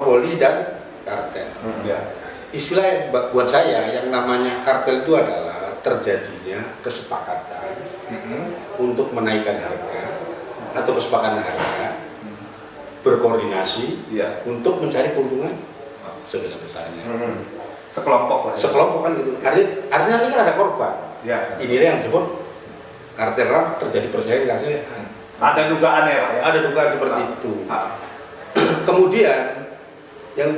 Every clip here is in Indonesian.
monopoli dan kartel. Ya. Istilah yang buat saya yang namanya kartel itu adalah terjadinya kesepakatan untuk menaikkan harga atau kesepakatan harga berkoordinasi untuk mencari keuntungan sebesar-besarnya. Sekelompok lah. Sekelompok kan gitu. Artinya ini kan ada korban. Ya. Ini yang disebut kartel ram, terjadi persaingan kasih. Ada dugaan ya, Pak? Ya? Ada dugaan seperti itu. Kemudian yang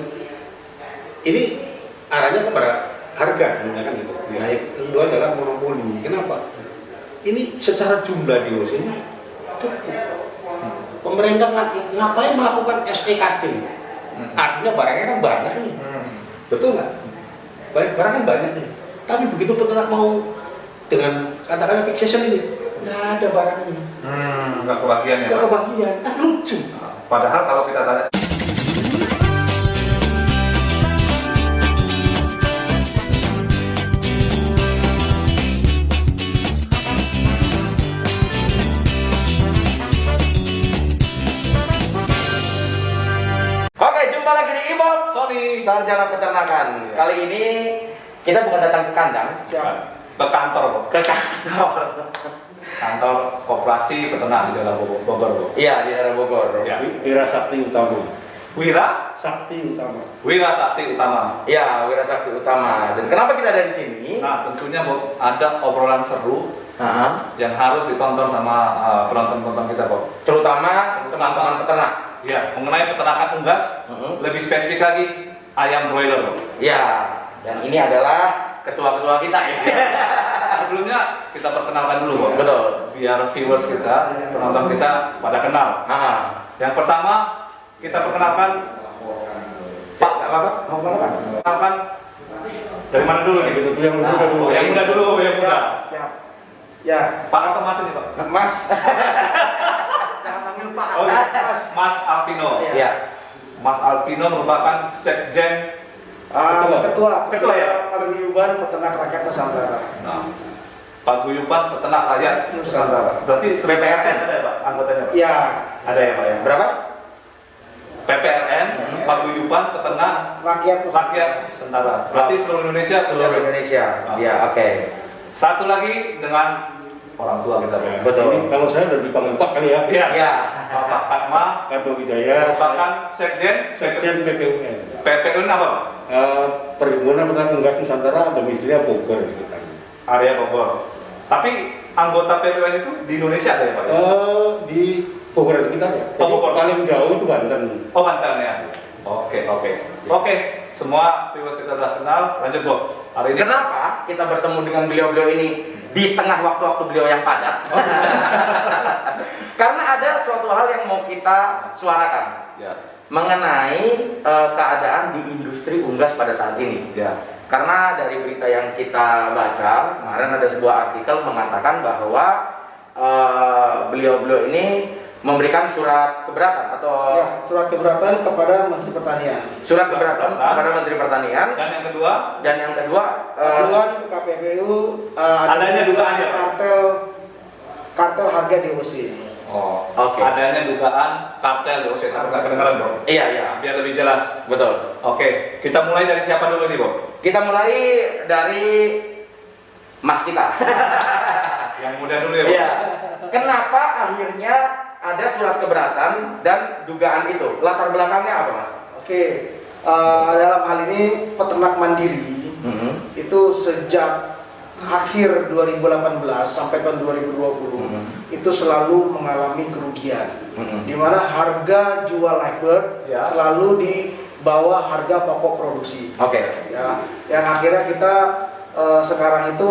ini arahnya kepada harga, kan gitu. Nah, yang kedua adalah monopoli. Kenapa? Ini secara jumlah di OC ini cukup. Pemerintah ngapain melakukan SEKD? Artinya barangnya kan banyak nih. Betul nggak? Barang kan banyak nih. Tapi begitu peternak mau dengan katakanlah fixation ini, nggak ada barangnya. Nggak kebagian ya? Nggak kebagian, kan lucu. Padahal kalau kita tanya Sarjana Peternakan. Kali ini kita bukan datang ke kandang, ke kantor, Pak. ke kantor. Kantor Koperasi Peternak di daerah Bogor. Iya, di daerah Bogor. Ya. Wira Sakti Utama. Wira Sakti Utama. Wira Sakti Utama. Iya, Wira Sakti Utama. Dan kenapa kita ada di sini? Nah, tentunya ada obrolan seru yang harus ditonton sama penonton-penonton kita, Pak. Terutama teman-teman peternak. Ya, mengenai peternakan unggas, lebih spesifik lagi ayam broiler, Pak. Ya, dan ini adalah ketua-ketua kita ya. Sebelumnya kita perkenalkan dulu, Pak. Betul. Biar viewers kita, penonton kita pada kenal. Yang pertama kita perkenalkan Pak, nggak apa-apa? Mau kemana, Pak? Perkenalkan dari mana dulu nih? Yang muda dulu. Yang muda dulu, yang muda. Siap. Ya, Pak atau Mas ini, Pak? Mas. Jangan panggil Pak. Oh, Mas Alpino. Iya. Mas Alpino merupakan Sekjen Ketua ya? Paguyuban Peternak Rakyat Nusantara. Nah, Paguyuban Peternak Rakyat Nusantara. Berarti PPRN ada ya, Pak? Anggotanya, Pak? Ya, Ada ya, Pak ya? Berapa? PPRN, Paguyuban Peternak Rakyat Nusantara. Rakyat Nusantara. Berarti seluruh Indonesia. Seluruh Indonesia. Ya, oke. Satu lagi dengan orang tua kita, Pak. Betul. Ini kalau saya udah dipanggil Pak kali ya. Iya. Ya. Bapak Katma Kado Wijaya, merupakan Sekjen PPUN. PPUN apa, Pak? Perhimpunan Peternak Unggas Nusantara domisilinya Bogor gitu kan. Area Bogor. Tapi anggota PPUN itu di Indonesia ada ya, Pak? Di Bogor dan sekitarnya. Oh, Bogor. Paling jauh itu Banten. Oh, Banten ya. Oke. Semua viewers kita sudah kenal. Lanjut, Bu. Hari ini Kenapa kita bertemu dengan beliau-beliau ini di tengah waktu-waktu beliau yang padat? Karena ada suatu hal yang mau kita suarakan mengenai keadaan di industri unggas pada saat ini. Karena dari berita yang kita baca kemarin ada sebuah artikel mengatakan bahwa beliau-beliau ini memberikan surat keberatan atau surat keberatan kepada Menteri Pertanian. Surat keberatan kepada Menteri Pertanian. Dan yang kedua Aduan ke KPPU adanya dugaan ya, Pak? kartel harga DOC. Oke. adanya dugaan kartel DOC. Nggak kedengaran, Bro? Iya. Biar lebih jelas. Betul. Oke, kita mulai dari siapa dulu nih, Bro? Kita mulai dari Mas kita. Yang muda dulu ya, Bro? Iya. Kenapa akhirnya ada surat keberatan dan dugaan itu? Latar belakangnya apa, Mas? Oke, dalam hal ini peternak mandiri itu sejak akhir 2018 sampai tahun 2020 itu selalu mengalami kerugian, di mana harga jual live bird selalu di bawah harga pokok produksi. Oke. Ya, yang akhirnya kita sekarang itu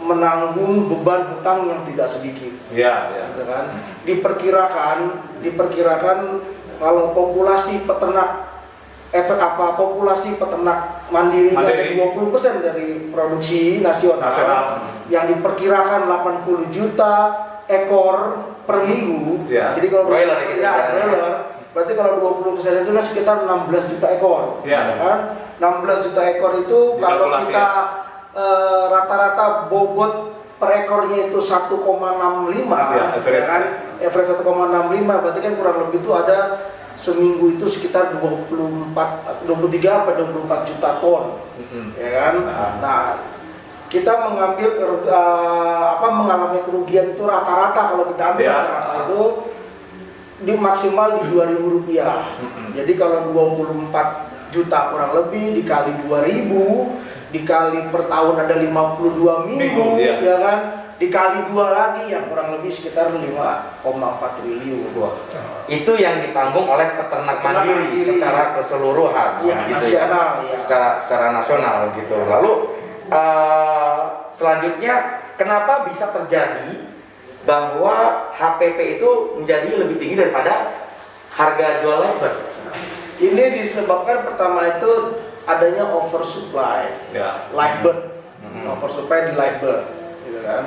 menanggung beban hutang yang tidak sedikit. Iya. Gitu kan? Diperkirakan kalau populasi peternak populasi peternak mandiri dari 20% dari produksi nasional yang diperkirakan 80 juta ekor per minggu. Jadi kalau broiler broiler, berarti kalau 20% itu kan sekitar 16 juta ekor. Kan? 16 juta ekor itu kalau kita rata-rata bobot per ekornya itu 1,65 ya kan, average 1,65, berarti kan kurang lebih itu ada seminggu itu sekitar 23 sampai 24 juta ton, ya kan? Nah, kita mengalami kerugian itu rata-rata kalau kita ambil rata-rata itu di maksimal di Rp2.000. Jadi kalau 24 juta kurang lebih dikali 2.000, dikali per tahun ada 52 minggu, ya kan? Dikali 2 lagi yang kurang lebih sekitar 5,4 triliun. Itu yang ditanggung oleh peternak mandiri secara keseluruhan, ya, gitu nasional, ya. ya. Secara nasional gitu. Lalu selanjutnya kenapa bisa terjadi bahwa HPP itu menjadi lebih tinggi daripada harga jual labor? Ini disebabkan pertama itu adanya oversupply live bird, oversupply di live bird, gitu kan.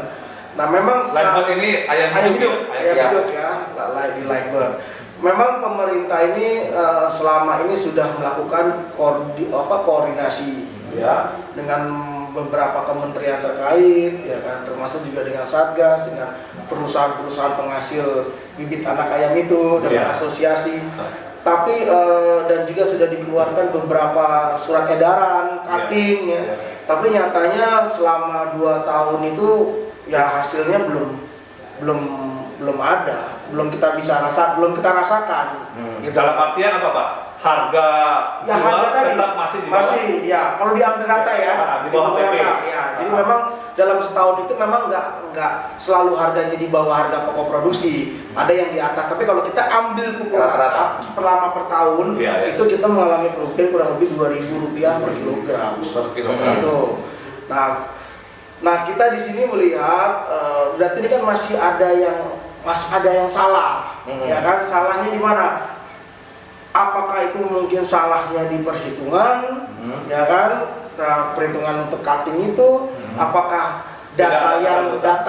Nah memang live bird ini ayam hidup ya, di live bird. Memang pemerintah ini selama ini sudah melakukan koordinasi dengan beberapa kementerian terkait, ya kan, termasuk juga dengan Satgas, dengan perusahaan-perusahaan penghasil bibit anak ayam itu, dengan asosiasi. Tapi dan juga sudah dikeluarkan beberapa surat edaran, cutting, ya. Tapi nyatanya selama 2 tahun itu ya hasilnya belum ada, belum kita rasakan. Gitu. Dalam artian apa Pak? Harga ya, jual harga tadi tetap masih di bawah? Masih, ya. Kalau diambil rata ya, di bawah HPP. Ya. Jadi memang dalam setahun itu memang nggak selalu harganya di bawah harga pokok produksi. Ada yang di atas. Tapi kalau kita ambil pukul rata per tahun, itu kita mengalami kerugian kurang lebih Rp2.000 per kilogram. Gitu. Nah kita di sini melihat berarti ini kan masih ada yang salah, ya kan? Salahnya di mana? Apakah itu mungkin salahnya di perhitungan, ya kan? Nah, perhitungan untuk cutting itu, apakah data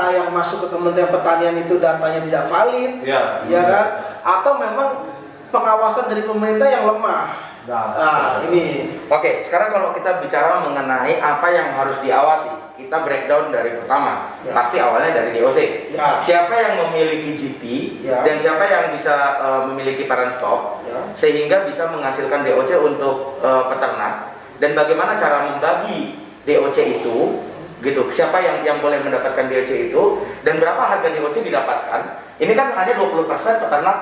yang masuk ke Kementerian Pertanian itu datanya tidak valid, ya kan? Atau memang pengawasan dari pemerintah yang lemah? Nah, ini. Oke, sekarang kalau kita bicara mengenai apa yang harus diawasi, kita breakdown dari pertama. Pasti awalnya dari DOC. Siapa yang memiliki GP dan siapa yang bisa memiliki parent stock sehingga bisa menghasilkan DOC untuk peternak, dan bagaimana cara membagi DOC itu, gitu. Siapa yang boleh mendapatkan DOC itu dan berapa harga DOC didapatkan. Ini kan hanya 20% peternak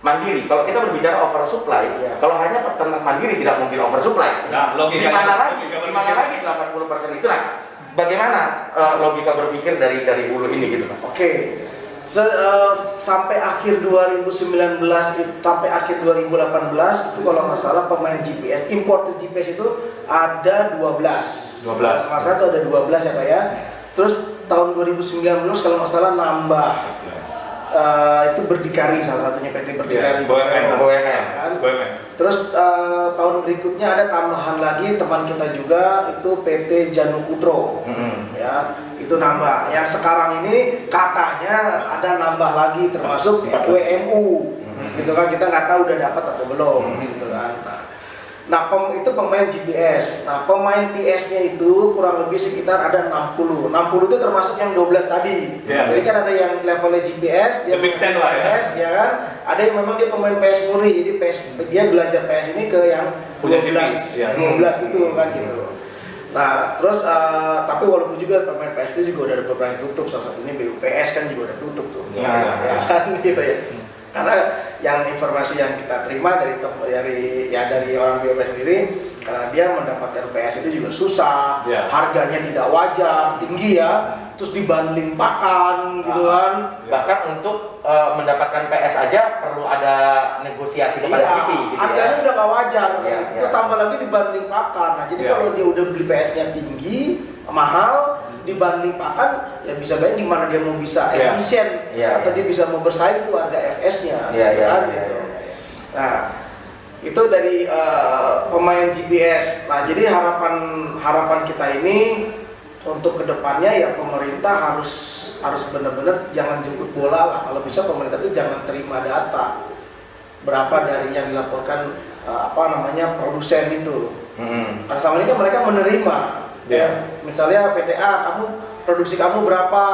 mandiri. Kalau kita berbicara oversupply, kalau hanya peternak mandiri tidak mungkin oversupply. Di mana lagi 80% itu? Nah, bagaimana logika berpikir dari hulu ini gitu Pak? Oke. Sampai akhir 2019 sampai akhir 2018 itu kalau nggak salah pemain GPS, imported GPS itu ada 12. Kalau nggak salah itu ada 12 ya Pak ya. Terus tahun 2019 kalau nggak salah nambah. Itu Berdikari, salah satunya PT Berdikari. BUMN. Terus tahun berikutnya ada tambahan lagi teman kita juga itu PT Januputro, ya itu nambah. Yang sekarang ini katanya ada nambah lagi termasuk WMU, gitu kan, kita nggak tahu udah dapat atau belum, gitu kan. Nah, itu pemain GPS. Nah, pemain PS-nya itu kurang lebih sekitar ada 60. 60 itu termasuk yang 12 tadi. Jadi kan ada yang levelnya GPS, dia pemain PS, ya kan? Ada yang memang dia pemain PS murni, jadi dia belajar PS ini ke yang 12 itu kan gitu. Nah, terus tapi walaupun juga pemain PS itu juga udah ada beberapa yang tutup, salah satunya BUPS kan juga udah tutup tuh. Ya kan gitu ya. Karena yang informasi yang kita terima dari orang BUMN sendiri, karena dia mendapatkan PS itu juga susah, harganya tidak wajar, tinggi ya, terus dibanding pakan gitu kan. Bahkan untuk mendapatkan PS aja perlu ada negosiasi kepada PT gitu harganya udah gak wajar, itu tambah lagi dibanding pakan. Nah, jadi kalau dia udah beli PS-nya tinggi, mahal, dibanding pakan, ya bisa bayang gimana dia mau bisa efisien atau dia bisa mau bersaing itu harga FS-nya, gitu. Nah, itu dari pemain GPS. Nah, jadi harapan kita ini untuk kedepannya ya pemerintah harus benar-benar jangan jemput bola lah. Kalau bisa pemerintah itu jangan terima data berapa dari yang dilaporkan produsen itu. Karena selama ini kan mereka menerima. Misalnya PTA, produksi kamu berapa?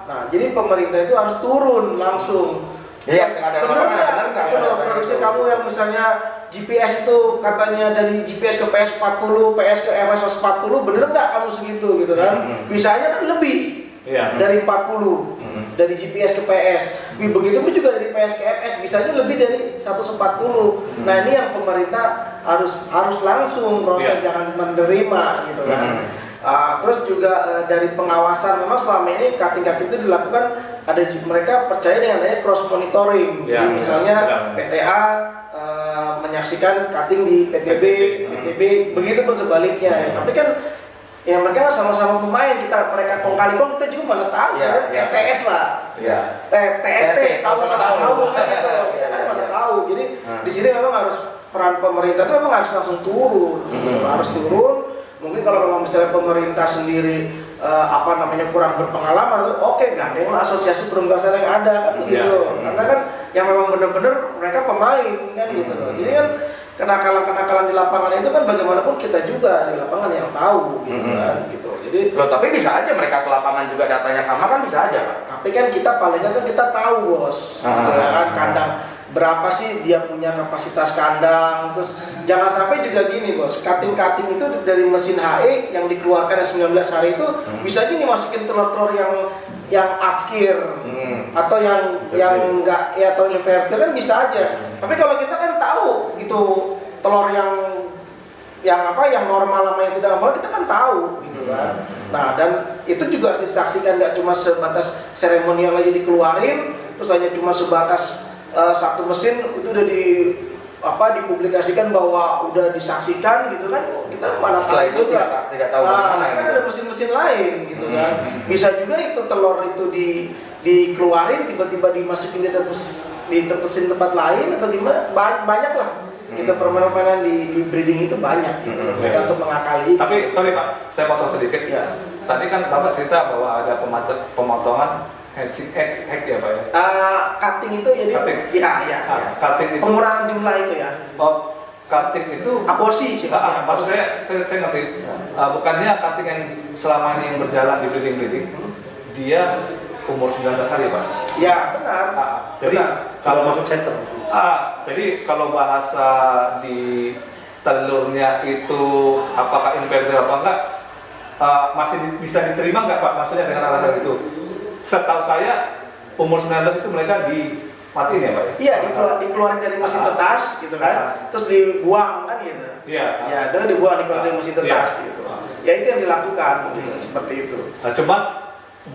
Nah, jadi pemerintah itu harus turun langsung. Benar nggak telur. Produksi kamu yang misalnya GPS itu katanya dari GPS ke PS40, PS ke FS40, bener nggak kamu segitu gitu kan? Bisanya kan lebih dari 40, dari GPS ke PS. Begitu pun juga dari PS ke FS, bisanya lebih dari 140. Nah ini yang pemerintah harus langsung proses, jangan menerima gitu kan. Terus juga dari pengawasan, memang selama ini cutting-cutting itu dilakukan, mereka percaya dengan adanya cross monitoring. Jadi misalnya PTA menyaksikan cutting di PTB, begitu pun sebaliknya. Ya. Tapi kan ya mereka sama-sama pemain, mereka kong kali kong kita juga mana tahu, STS lah, TST tahu kan gitu, kita kan mana tahu. Jadi di sini memang harus peran pemerintah itu memang harus langsung turun, harus turun. Mungkin kalau memang misalnya pemerintah sendiri kurang berpengalaman, oke, gandenglah asosiasi perunggasan yang ada kan begitu. Karena kan yang memang benar-benar mereka pemain kan gitu loh. Jadi kan kenakalan di lapangan itu kan bagaimanapun kita juga di lapangan yang tahu gitu kan gitu. Jadi tapi bisa aja mereka ke lapangan juga datanya sama kan, bisa aja Pak. Tapi kan kita palingnya kan kita tahu bos, gitu ya kan, kandang berapa sih dia punya kapasitas kandang. Terus jangan sampai juga gini bos, cutting itu dari mesin HE yang dikeluarkan 19 hari itu bisa aja dimasukin telur-telur yang afkir atau yang enggak ya, atau inverter kan bisa aja. Tapi kalau kita kan tahu gitu telur yang normal sama yang tidak normal kita kan tahu gitu kan. Nah dan itu juga disaksikan, nggak cuma sebatas seremonial aja dikeluarin terus hanya cuma sebatas satu mesin itu udah dipublikasikan bahwa udah disaksikan gitu kan. Kita mana setelah itu tidak tahu bagaimana kan ada mesin-mesin lain gitu kan. Bisa juga itu telur itu dikeluarin tiba-tiba dimasukin ditetesin tempat lain atau gimana, banyak lah. Kita permainan di breeding itu banyak gitu untuk mengakali. Tapi sorry Pak, saya potong sedikit. Ya. Tadi kan Bapak cerita bahwa ada pemotongan hatching egg ya Pak ya? Cutting itu jadi cutting itu pengurangan jumlah itu ya. Cutting itu aborsi sih Pak. Maksud saya ngerti. Bukannya cutting yang selama ini yang berjalan di breeding dia umur 19 hari Pak? Ya benar. Jadi kalau masuk center. Jadi kalau bahasa di telurnya itu apakah inverter apa enggak, masih bisa diterima enggak Pak? Maksudnya dengan alasan itu? Setahu saya umur 19 itu mereka dimatiin ya Pak? Iya, dikeluarin dari mesin tetas gitu kan, terus dibuang kan gitu. Iya. Ya, itu dikeluarin dari mesin tetas gitu. Ya itu yang dilakukan gitu, seperti itu. Nah, cuma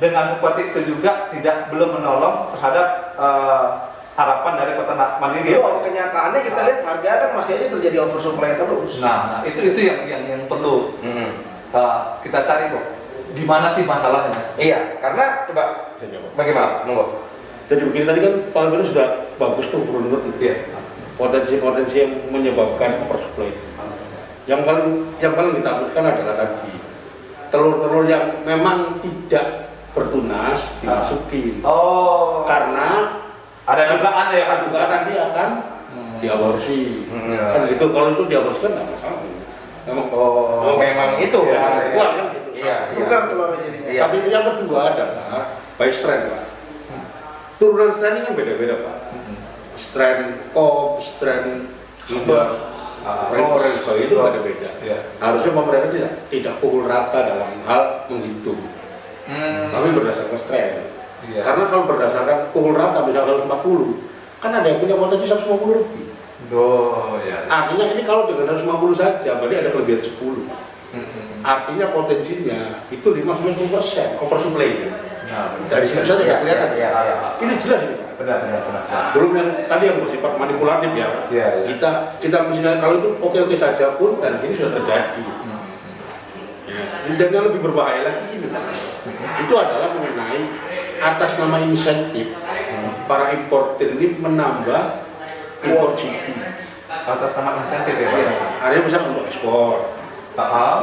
dengan seperti itu juga belum menolong terhadap harapan dari peternak mandiri. Kenyataannya kita lihat harga kan masih aja terjadi oversupply terus. Nah itu yang perlu kita cari kok. Di mana sih masalahnya? Iya, karena coba bagaimana? Monggo. Jadi begini, tadi kan Pak Alvin sudah bagus tuh menurut potensi-potensi yang menyebabkan oversupply. Yang paling ditakutkan adalah tadi telur-telur yang memang tidak bertunas dimasukin. Karena ada dugaan ya, dugaan nanti akan diaborsi. Kan gitu, kalau itu diaborsi kan nggak masalah. Memang itu. Tukar telur jadinya. Tapi yang kedua adalah by strain Pak. Turunan strain ini kan beda-beda Pak. Strain Cobb, strain Liber, Reaper dan sebagainya itu beda-beda. Harusnya pemerintah tidak pukul rata dalam hal menghitung. Tapi berdasarkan strain. Karena kalau berdasarkan pukul rata misalnya 140, kan ada yang punya potensi 150 lebih. Artinya ini kalau dengan 150 saja berarti ada kelebihan 10. Artinya potensinya itu 5-10% oversupply. Dari situ saja tidak kelihatan. Ini jelas ini. Benar. Belum yang tadi yang bersifat manipulatif ya. Kita misalnya kalau itu oke saja pun dan ini sudah terjadi. Dan yang lebih berbahaya lagi ini, itu adalah mengenai atas nama insentif para importer ini menambah impor GP. Atas nama insentif ya Pak? Artinya misalnya untuk ekspor,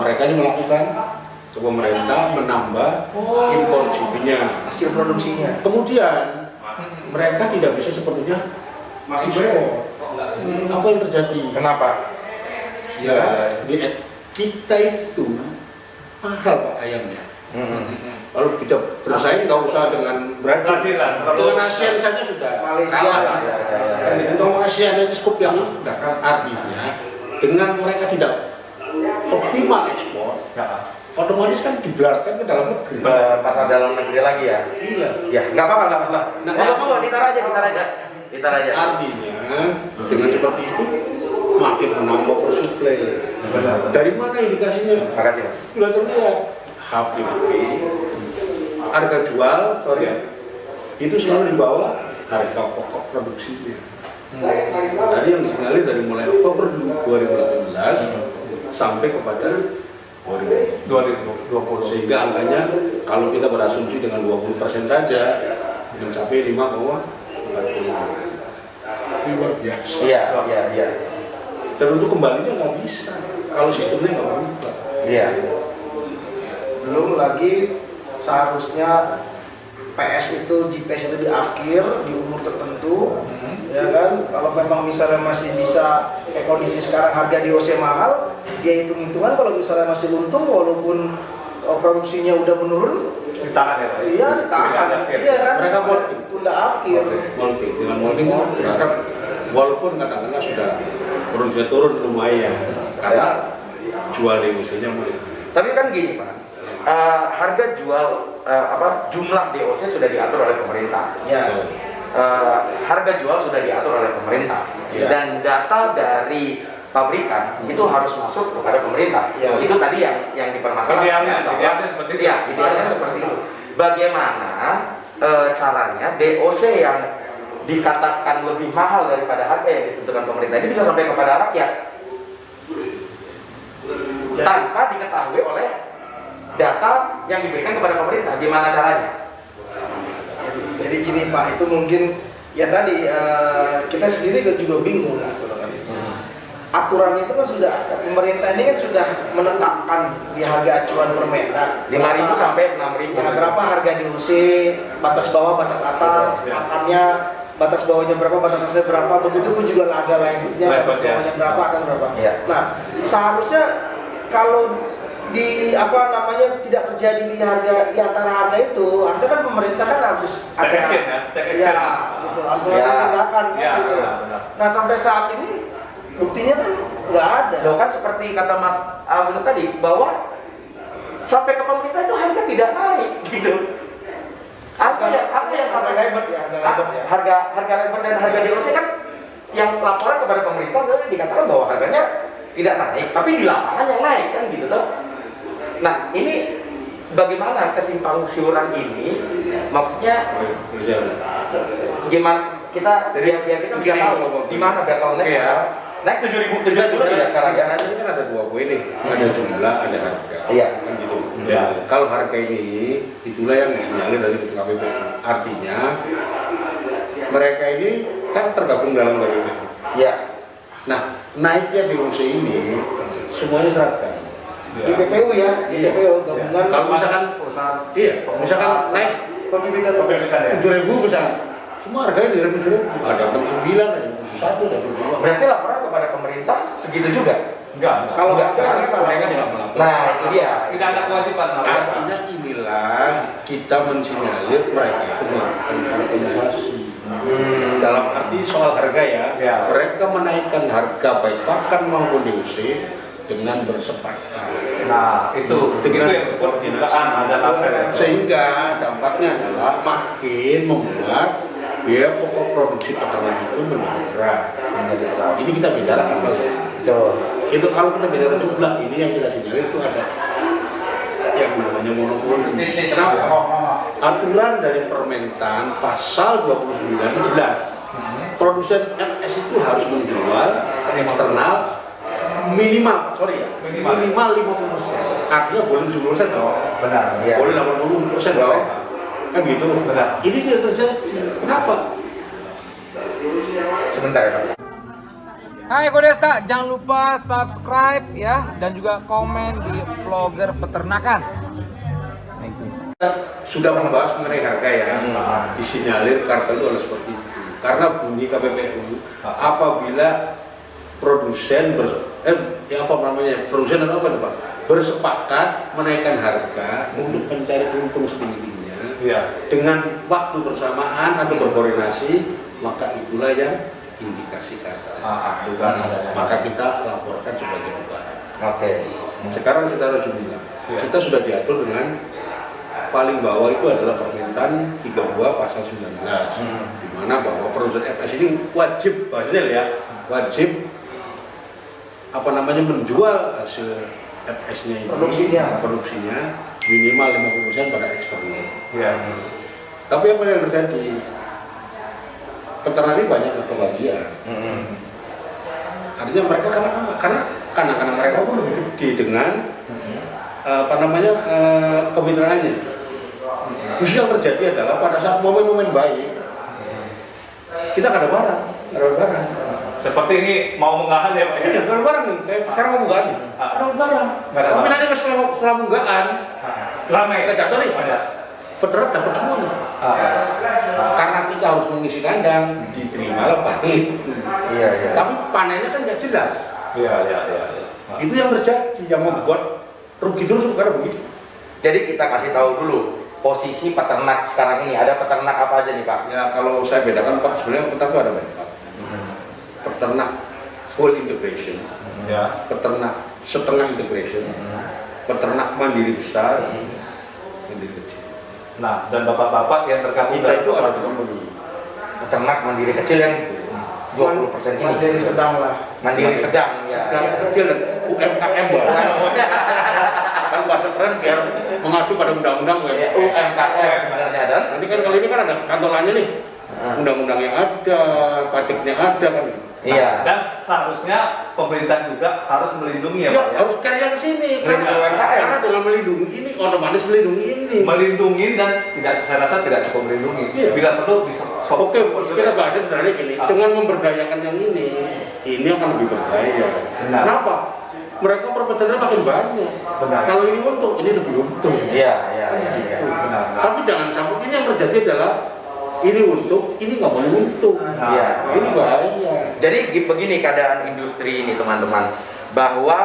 mereka ini melakukan pemerintah menambah impor GP-nya, hasil produksinya. kemudian mereka tidak bisa sepenuhnya ekspor. Apa yang terjadi? Kenapa? Ya, kita itu mahal Pak ayamnya. Kalau kita bersaing nggak usah dengan Brazil, dengan ASEAN saja sudah Malaysia kalah. ya. Untuk ASEAN itu skup yang sudah kalah, artinya dengan mereka tidak optimal ekspor, otomatis kan diberatkan ke dalam negeri. Pasar dalam negeri lagi ya. Iya. Ya, nggak apa-apa, nggak apa-apa. Nah, Monggo, ditaruh aja. Artinya dengan seperti itu makin menambah oversupply. Dari mana indikasinya? Makasih Mas. Sudah terlihat HPP harga jual itu selalu di bawah harga pokok produksinya. Tadi yang disinyalir dari mulai Oktober 2018 sampai kepada 2020, sehingga angkanya kalau kita berasumsi dengan 20% saja mencapai 5,4 triliun. Ini luar biasa. Iya. Dan untuk kembalinya nggak bisa kalau sistemnya nggak berubah. Iya. Belum lagi seharusnya PS itu GPS itu di akhir di umur tertentu, ya kan? Kalau memang misalnya masih bisa kayak kondisi sekarang harga DOC mahal, dia hitung-hitungan kalau misalnya masih untung walaupun produksinya udah menurun, Ditahan ya Pak? iya ditahan, iya kan? Mereka tunda akhir. Molding dengan molding kan berharap walaupun kadang-kadang sudah produksinya turun lumayan karena jual DOC-nya mulai. Tapi kan gini Pak, harga jual jumlah DOC sudah diatur oleh pemerintah. Ya. Harga jual sudah diatur oleh pemerintah. Ya. Dan data dari pabrikan itu harus masuk kepada pemerintah. Ya. Itu tadi yang dipermasalahkan. Idealnya seperti itu. Iya, idealnya seperti itu. Bagaimana caranya DOC yang dikatakan lebih mahal daripada harga yang ditentukan pemerintah ini bisa sampai kepada rakyat tanpa diketahui oleh data yang diberikan kepada pemerintah. Gimana caranya? Jadi gini Pak, itu mungkin ya tadi kita sendiri juga bingung. Aturan itu kan sudah ada. Pemerintah ini kan sudah menetapkan di harga acuan Permendak 5.000 sampai 6.000. ya, berapa harga DOC, batas bawah, batas atas, makannya batas bawahnya berapa, batas atasnya berapa, begitu pun juga ada lanjutnya, batas bawahnya berapa, atas berapa. Iya. Nah, seharusnya kalau tidak terjadi di antara harga itu, harusnya kan pemerintah kan harus Take action ya, take action. ya, gitu, harus melakukan tindakan kan, Ya, gitu. benar. Nah, sampai saat ini buktinya kan nggak ada. Loh kan seperti kata Mas Abdul tadi bahwa sampai ke pemerintah itu harga tidak naik gitu. Harga yang sampai lebar ya, harga lebar dan harga DOC kan yang laporan kepada pemerintah tadi dikatakan bahwa harganya tidak naik, tapi di lapangan yang naik kan gitu toh. Nah, ini bagaimana kesimpang siuran ini? Maksudnya gimana kita biar kita bisa tahu di mana bottleneck ya. Naik 7.000 ya sekarang ya. Caranya ini kan ada dua poin nih, ada jumlah, ada harga. Iya. Kan gitu. Ya. Kalau harga ini itulah yang disinyalir dari KPP. Artinya mereka ini kan tergabung dalam KPP. Iya. Nah, naiknya DOC ini semuanya seragam. Di PPU ya, di Iya. PPU gabungan. Kalau misalkan misalkan naik pembibitan ya. 7.000 misalkan, semua harganya di 7.000. Ada 69, ada 71, ada 22. Berarti laporan kepada pemerintah segitu juga? Enggak. Kalau Enggak, harga Mereka tidak melakukan. Nah, itu dia. Tidak ada kewajiban. Artinya inilah kita mensinyalir mereka itu melakukan harmonisasi. Dalam arti soal harga ya, mereka menaikkan harga baik pakan maupun DOC dengan bersepakat. Nah, itu yang disebut tindakan ada label. Sehingga dampaknya adalah makin membuat biaya pokok produksi peternak itu menurun. Ini kita bicara apa ya? Itu kalau kita bicara jumlah ini yang kita sinyalir itu ada yang namanya monopoli. Kenapa? Aturan dari Permentan pasal 29 jelas. Produsen FS itu harus menjual eksternal minimal 50%. Artinya boleh 70% dong. Benar. Iya. Boleh 80% dong. Kan gitu. Benar. Ini tidak terjadi. Kenapa? Sebentar ya Pak. Hai Kodesta, jangan lupa subscribe ya dan juga komen di vlogger peternakan. Sudah membahas mengenai harga ya, disinyalir kartel itu harus seperti itu. Karena bunyi KPPU, apabila produsen ya apa namanya produsen atau apa tuh Pak, bersepakat menaikkan harga untuk mencari untung setinggi-tingginya dengan waktu bersamaan atau berkoordinasi, maka itulah yang indikasi kata. Maka kita laporkan sebagai dugaan. Sekarang secara jumlah kita sudah diatur dengan paling bawah itu adalah Permentan 32 pasal 19 di mana bahwa produsen FS ini wajib, bahasanya ya, wajib apa namanya menjual hasil FS-nya ini, produksinya minimal 50% pada eksternal. Tapi apa yang terjadi? Peternak ini banyak kebahagiaan. Artinya mereka karena mereka pun lebih gede dengan apa namanya kemitraannya. Justru yang terjadi adalah pada saat momen-momen baik kita nggak ada barang. Seperti ini mau menggahan ya Pak? Iya, nggak ada barang nih. Kayak sekarang mau munggahan nih. Nggak ada barang. Tapi nanti setelah munggahan, ramai jatuh nih. Peternak dapat semua nih. Karena kita harus mengisi kandang, diterima lah panen. Tapi panennya kan nggak jelas. Itu yang terjadi, yang membuat rugi terus karena begitu. Jadi kita kasih tahu dulu posisi peternak sekarang ini. Ada peternak apa aja nih Pak? Ya kalau saya bedakan Pak, sebenarnya peternak itu ada banyak Pak. Peternak full integration, peternak setengah integration, peternak mandiri besar, mandiri kecil. Nah, dan bapak-bapak yang tergabung Kita itu harus membeli. Peternak mandiri kecil yang 20% ini. Mandiri sedang lah. Mandiri sedang ya. Yang kecil dan UMKM kan bahasa keren biar mengacu pada undang-undang ya. UMKM sebenarnya dan Nanti kan kalau ini kan ada kantolannya nih, undang-undangnya ada, pajaknya ada kan. iya. Dan seharusnya pemerintah juga harus melindungi ya Pak ya? Harus cari yang sini karena dengan melindungi ini otomatis melindungi ini. Melindungi dan saya rasa tidak cukup melindungi. Bila perlu bisa Oke, kita bahas sederhana gini, dengan memberdayakan yang ini akan lebih berbahaya. Kenapa? Mereka perpecahan makin banyak. Kalau ini untung, ini lebih untung. Iya. Tapi jangan sampai ini yang terjadi adalah ini untung, ini nggak boleh untung. Iya. Ini bahaya. Jadi begini keadaan industri ini teman-teman, bahwa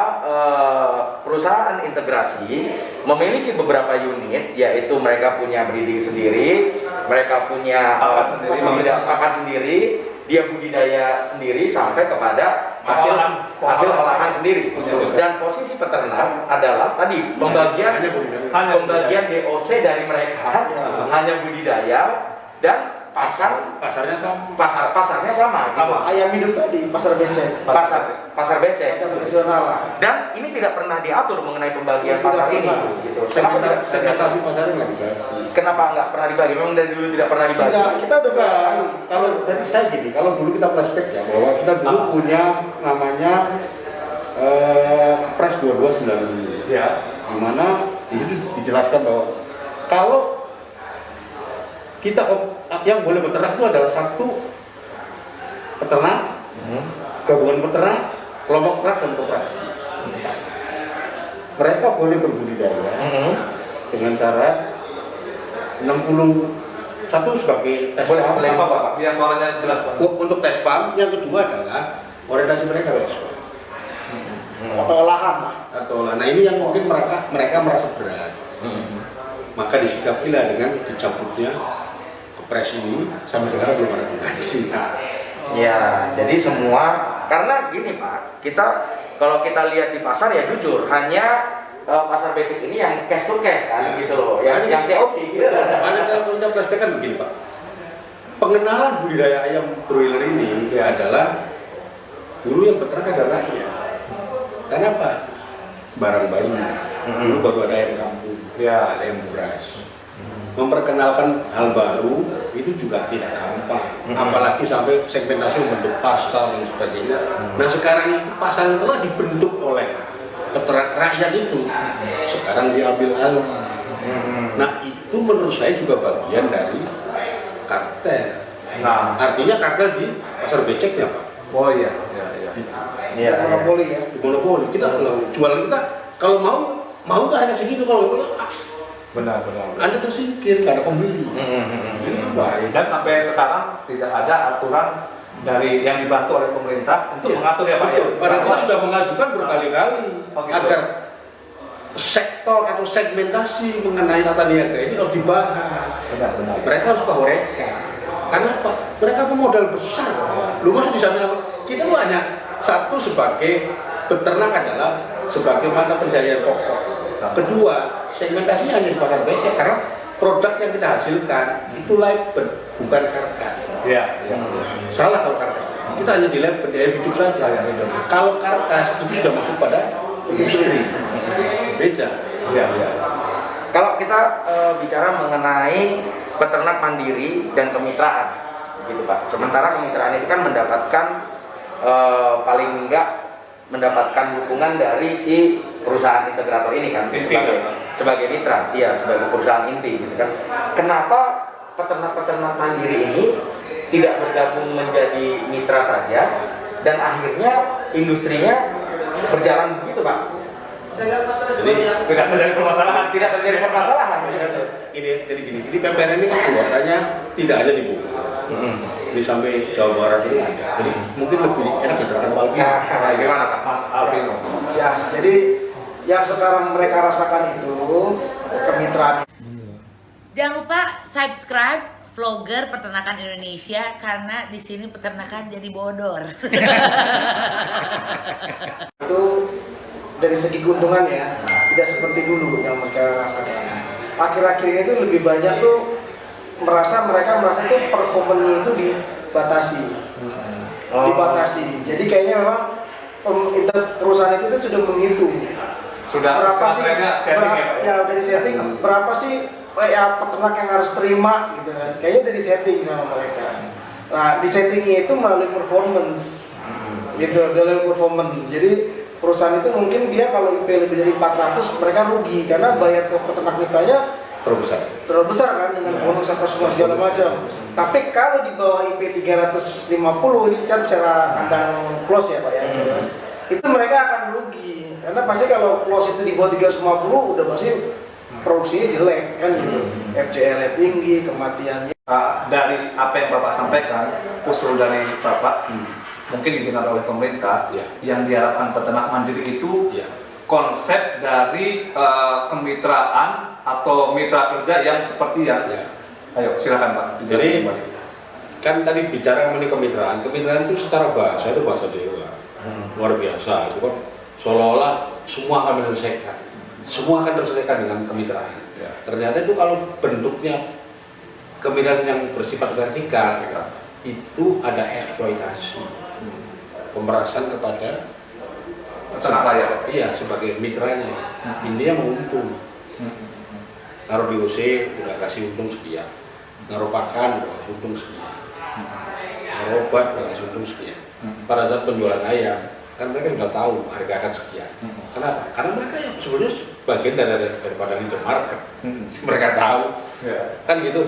perusahaan integrasi memiliki beberapa unit, yaitu mereka punya breeding sendiri, mereka punya pakan sendiri, dia budidaya sendiri sampai kepada hasil olahan sendiri. Dan posisi peternak adalah tadi pembagian DOC dari mereka hanya budidaya dan Pasarnya sama. pasarnya sama. Gitu. Ayam hidup tadi pasar becek. Pasar becek. Tradisional lah. Dan ini tidak pernah diatur mengenai pembagian pasar ini. Gitu. Kenapa tidak? Segmentasi pasarnya nggak dibagi. Kenapa nggak pernah dibagi? Memang dari dulu tidak pernah dibagi. Kita udah Kalau dari saya gini, kalau dulu kita flashback ya bahwa kita dulu punya namanya Kepres 2290 ya, di mana itu dijelaskan bahwa kalau kita yang boleh beternak itu adalah satu peternak, gabungan peternak, kelompok peternak dan koperasi. Mereka boleh berbudidaya dengan syarat 61 sebagai tes pam. Boleh Pak. biar suaranya jelas Pak. Untuk tes pam, yang kedua adalah orientasi mereka ekspor. atau olahan lah. Nah ini yang mungkin mereka merasa berat. Maka disikapilah dengan dicabutnya Kepres ini, sampai sekarang belum ada pengganti. Ya, jadi semua karena gini Pak, kalau kita lihat di pasar ya jujur hanya pasar becek ini yang cash to cash kan gitu loh, yang COD gitu. Mana kalau kita flashback kan begini Pak, pengenalan budidaya ayam broiler ini adalah dulu yang peternak adalah rakyat. Kenapa? Barang baru, dulu baru ada ayam kampung, ada ayam beras. Memperkenalkan hal baru itu juga tidak gampang, apalagi sampai segmentasi membentuk pasar dan sebagainya. Nah sekarang itu pasar yang telah dibentuk oleh peternak rakyat itu sekarang diambil alih. Nah itu menurut saya juga bagian dari kartel. Nah, Artinya kartel di pasar beceknya Pak. oh iya. Monopoli ya. Di monopoli kita jualan kita kalau mau nggak harga segitu, kalau Benar. Anda tersingkir, nggak ada pembeli. Ini bahaya. Dan sampai sekarang tidak ada aturan dari yang dibantu oleh pemerintah untuk mengatur ya Pak ya. Betul. Padahal kita sudah mengajukan berkali-kali Oh, gitu. agar sektor atau segmentasi mengenai tata niaga ini harus dibahas. Benar. Mereka harus mereka. Karena apa? Mereka pemodal besar. Lu masuk di samping apa? Kita tuh hanya satu sebagai peternak adalah sebagai mata pencarian pokok. Kedua, segmentasinya hanya di pasar becek karena produk yang kita hasilkan itu label, bukan karkas. Iya. Salah kalau karkas. Kita hanya di label, dia hidup saja. Kalau karkas itu sudah masuk pada industri. Beda. Iya. Kalau kita bicara mengenai peternak mandiri dan kemitraan, gitu Pak. Sementara kemitraan itu kan mendapatkan paling enggak mendapatkan dukungan dari si perusahaan integrator ini kan sebagai mitra, iya sebagai perusahaan inti, gitu kan. Kenapa peternak-peternak mandiri ini tidak bergabung menjadi mitra saja dan akhirnya industrinya berjalan begitu Pak? Jadi Tidak terjadi permasalahan. Tidak terjadi permasalahan. ini PPR ini kan kuotanya tidak ada di Bogor. Di sampai Jawa Barat ini ada. Jadi mungkin lebih enak diterapkan Palpino. Nah, gimana Pak? Mas Alvino. Ya, jadi yang sekarang mereka rasakan itu kemitraan. Jangan lupa subscribe vlogger peternakan Indonesia karena di sini peternakan jadi bodor. Itu dari segi keuntungan ya, tidak seperti dulu yang mereka rasakan. Akhir-akhir ini tuh lebih banyak tuh mereka merasa tuh performanya itu dibatasi. Dibatasi. Jadi kayaknya memang perusahaan itu tuh sudah menghitung Sudah berapa sih setting ya Pak? ya udah di setting berapa sih ya peternak yang harus terima gitu kan. Kayaknya udah di setting sama mereka. Nah, di settingnya itu melalui performance. Gitu, melalui performance. Jadi perusahaan itu mungkin dia kalau IP lebih dari 400 mereka rugi karena bayar ke peternak mitranya terlalu besar kan dengan bonus apa semua segala macam. Tapi kalau di bawah IP 350 ini cara kandang close ya Pak ya. Itu mereka akan rugi karena pasti kalau close itu di bawah 350 udah pasti produksinya jelek kan gitu. FCR-nya tinggi, kematiannya. Dari apa yang Bapak sampaikan, usul dari Bapak mungkin didengar oleh pemerintah, yang diharapkan peternak mandiri itu konsep dari kemitraan atau mitra kerja yang seperti yang ayo silakan Pak. Jadi kan tadi bicara mengenai kemitraan itu secara bahasa itu bahasa dewa. Luar biasa, itu kan seolah-olah semua akan terselesaikan dengan kemitraan. Ternyata itu kalau bentuknya kemitraan yang bersifat vertikal itu ada eksploitasi, pemerasan kepada peternak rakyat. Iya, sebagai mitranya. Intinya menguntung. Naruh di OC udah kasih untung sekian, naruh pakan udah kasih untung sekian, naruh obat udah kasih untung sekian. Pada saat penjualan ayam kan mereka sudah tahu harga akan sekian. Kenapa? Karena mereka yang sebenarnya bagian daripada leader market. Mereka tahu, kan gitu.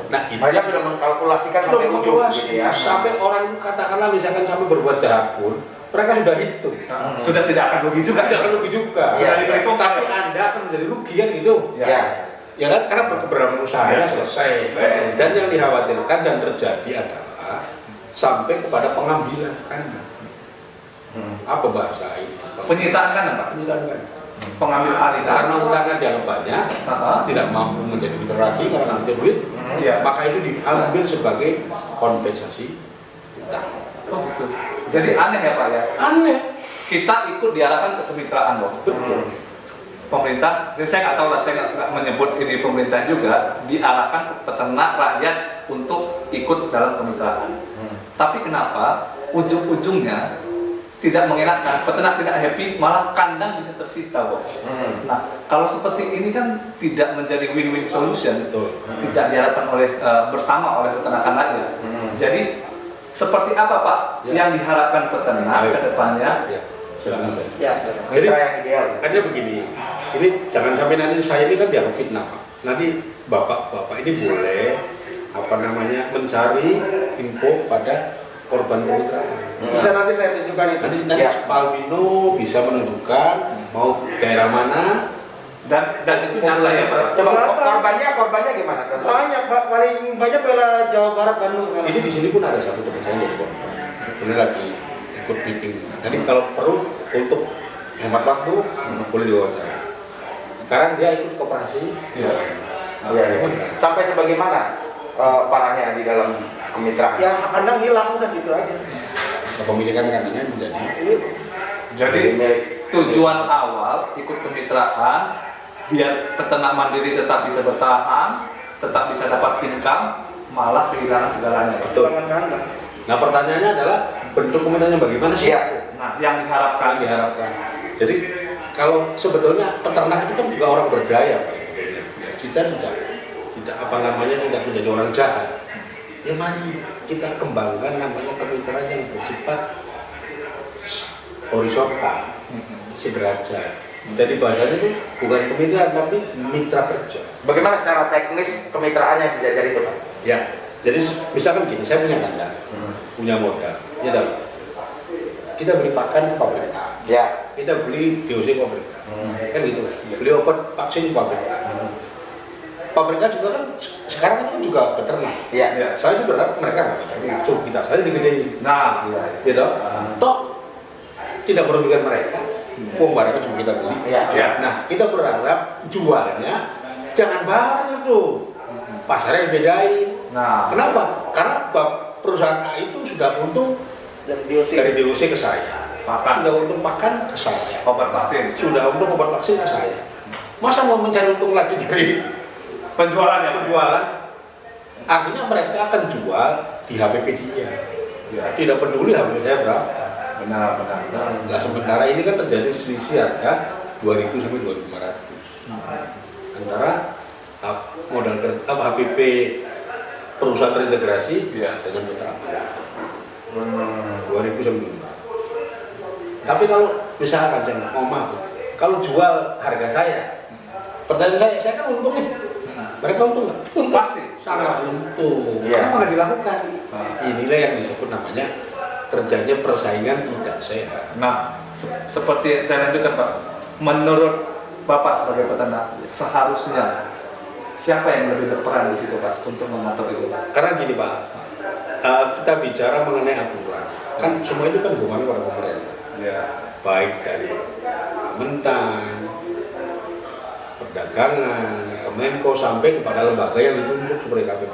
Nah, itu Mereka sudah mengkalkulasikan sampai ujung gitu ya. Sampai orang itu katakanlah misalkan sampai berbuat jahat pun, mereka sudah hitung. Sudah tidak akan rugi juga. Tidak akan rugi juga. Iya, Diperhitung, tapi Anda akan menjadi rugi kan gitu. Ya kan, karena keberhasilan usahanya selesai. Dan yang dikhawatirkan dan terjadi adalah sampai kepada pengambilan kandang. Apa bahasa ini? Penyitaan kan Pak? Penyitaan kan. Pengambil alih Karena utangnya dianggap banyak, tidak mampu menjadi mitra lagi karena punya duit, maka itu diambil sebagai kompensasi utang. Oh gitu. Jadi aneh ya Pak ya? Aneh. Kita ikut diarahkan ke kemitraan loh. Betul. Pemerintah, saya nggak tahu lah, saya nggak menyebut ini pemerintah juga, diarahkan ke peternak rakyat untuk ikut dalam kemitraan. Tapi kenapa ujung-ujungnya tidak mengenakan, peternak tidak happy, malah kandang bisa tersita, Bos. Nah, kalau seperti ini kan tidak menjadi win-win solution, tidak diharapkan oleh bersama oleh peternakan rakyat. Jadi seperti apa Pak yang diharapkan peternak ke depannya? Silakan. Jadi yang ideal. Artinya begini, ini jangan sampai nanti saya ini kan dianggap fitnah, Pak. Nanti bapak ini boleh mencari info pada korban kemitraan. Bisa nanti saya tunjukkan itu. Nanti Palpino bisa menunjukkan mau daerah mana Dan itu nyata ya Pak. Coba Kelihatan. korbannya gimana? Banyak Pak, paling banyak bela Jawa Barat, Bandung sana. Ini di sini pun ada satu teman saya jadi korban. Ini lagi ikut meeting. Jadi kalau perlu untuk hemat waktu boleh diwawancara. Sekarang dia ikut koperasi. Iya. Iya. Sampai sebagaimana parahnya di dalam kemitraan? Ya kandang hilang udah gitu aja. Kepemilikan kandangnya menjadi Jadi tujuan awal ikut kemitraan biar peternak mandiri tetap bisa bertahan, tetap bisa dapat income, malah kehilangan segalanya. betul. Jangan kandang. Nah pertanyaannya adalah bentuk kemitranya bagaimana sih? Iya. Nah, yang diharapkan Diharapkan. Jadi kalau sebetulnya peternak itu kan juga orang berdaya, Pak. Kita tidak apa namanya tidak menjadi orang jahat. Ya mari kita kembangkan namanya kemitraan yang bersifat horizontal, sederajat. Jadi bahasanya itu bukan kemitraan tapi mitra kerja. Bagaimana secara teknis kemitraan yang sejajar itu Pak? Ya, jadi misalkan gini, saya punya kandang, punya modal, ya dah. Kita beli pakan ke pemerintah, Ya. kita beli DOC pemerintah, kan gitu. Beli obat vaksin pemerintah. Pemerintah juga kan sekarang kan juga peternak. Iya. Ya. Saya sih berharap mereka nggak peternak, so kita saya digedein, Nah, gitu. Toh tidak merugikan mereka. Uang barangnya juga kita beli. Iya. Ya. Nah, kita berharap jualnya jangan bareng tuh. Pasarnya dibedain. nah, Kenapa? Karena perusahaan A itu sudah untung Dan biosi. dari DOC ke saya. Pakan. Sudah untung pakan ke saya. obat vaksin, Sudah untung obat vaksin ke saya. Masa mau mencari untung lagi dari penjualan ya Pak? penjualan? Artinya mereka akan jual di HPP dia. Ya. Tidak peduli HPP saya berapa. Benar. Nah, sementara ini kan terjadi selisih harga 2.000 sampai 2.500 antara modal HPP perusahaan terintegrasi Iya. dengan mitra. 2.000 sampai 2.500. Tapi kalau misalkan saya mau maaf, kalau jual harga saya, pertanyaan saya kan untung nih. Mereka untung nggak? Untung. Pasti. Sangat untung. Iya. Kenapa nggak dilakukan? Nah. Inilah yang disebut namanya terjadinya persaingan tidak sehat. Nah, seperti saya lanjutkan Pak, menurut Bapak sebagai peternak, seharusnya siapa yang lebih berperan di situ Pak untuk mengatur itu Pak? Karena gini Pak, kita bicara mengenai aturan, kan semua itu kan hubungannya pada pemerintah, Ya. baik dari Mentan, perdagangan, Kemenko sampai kepada lembaga yang ditunjuk seperti KPP.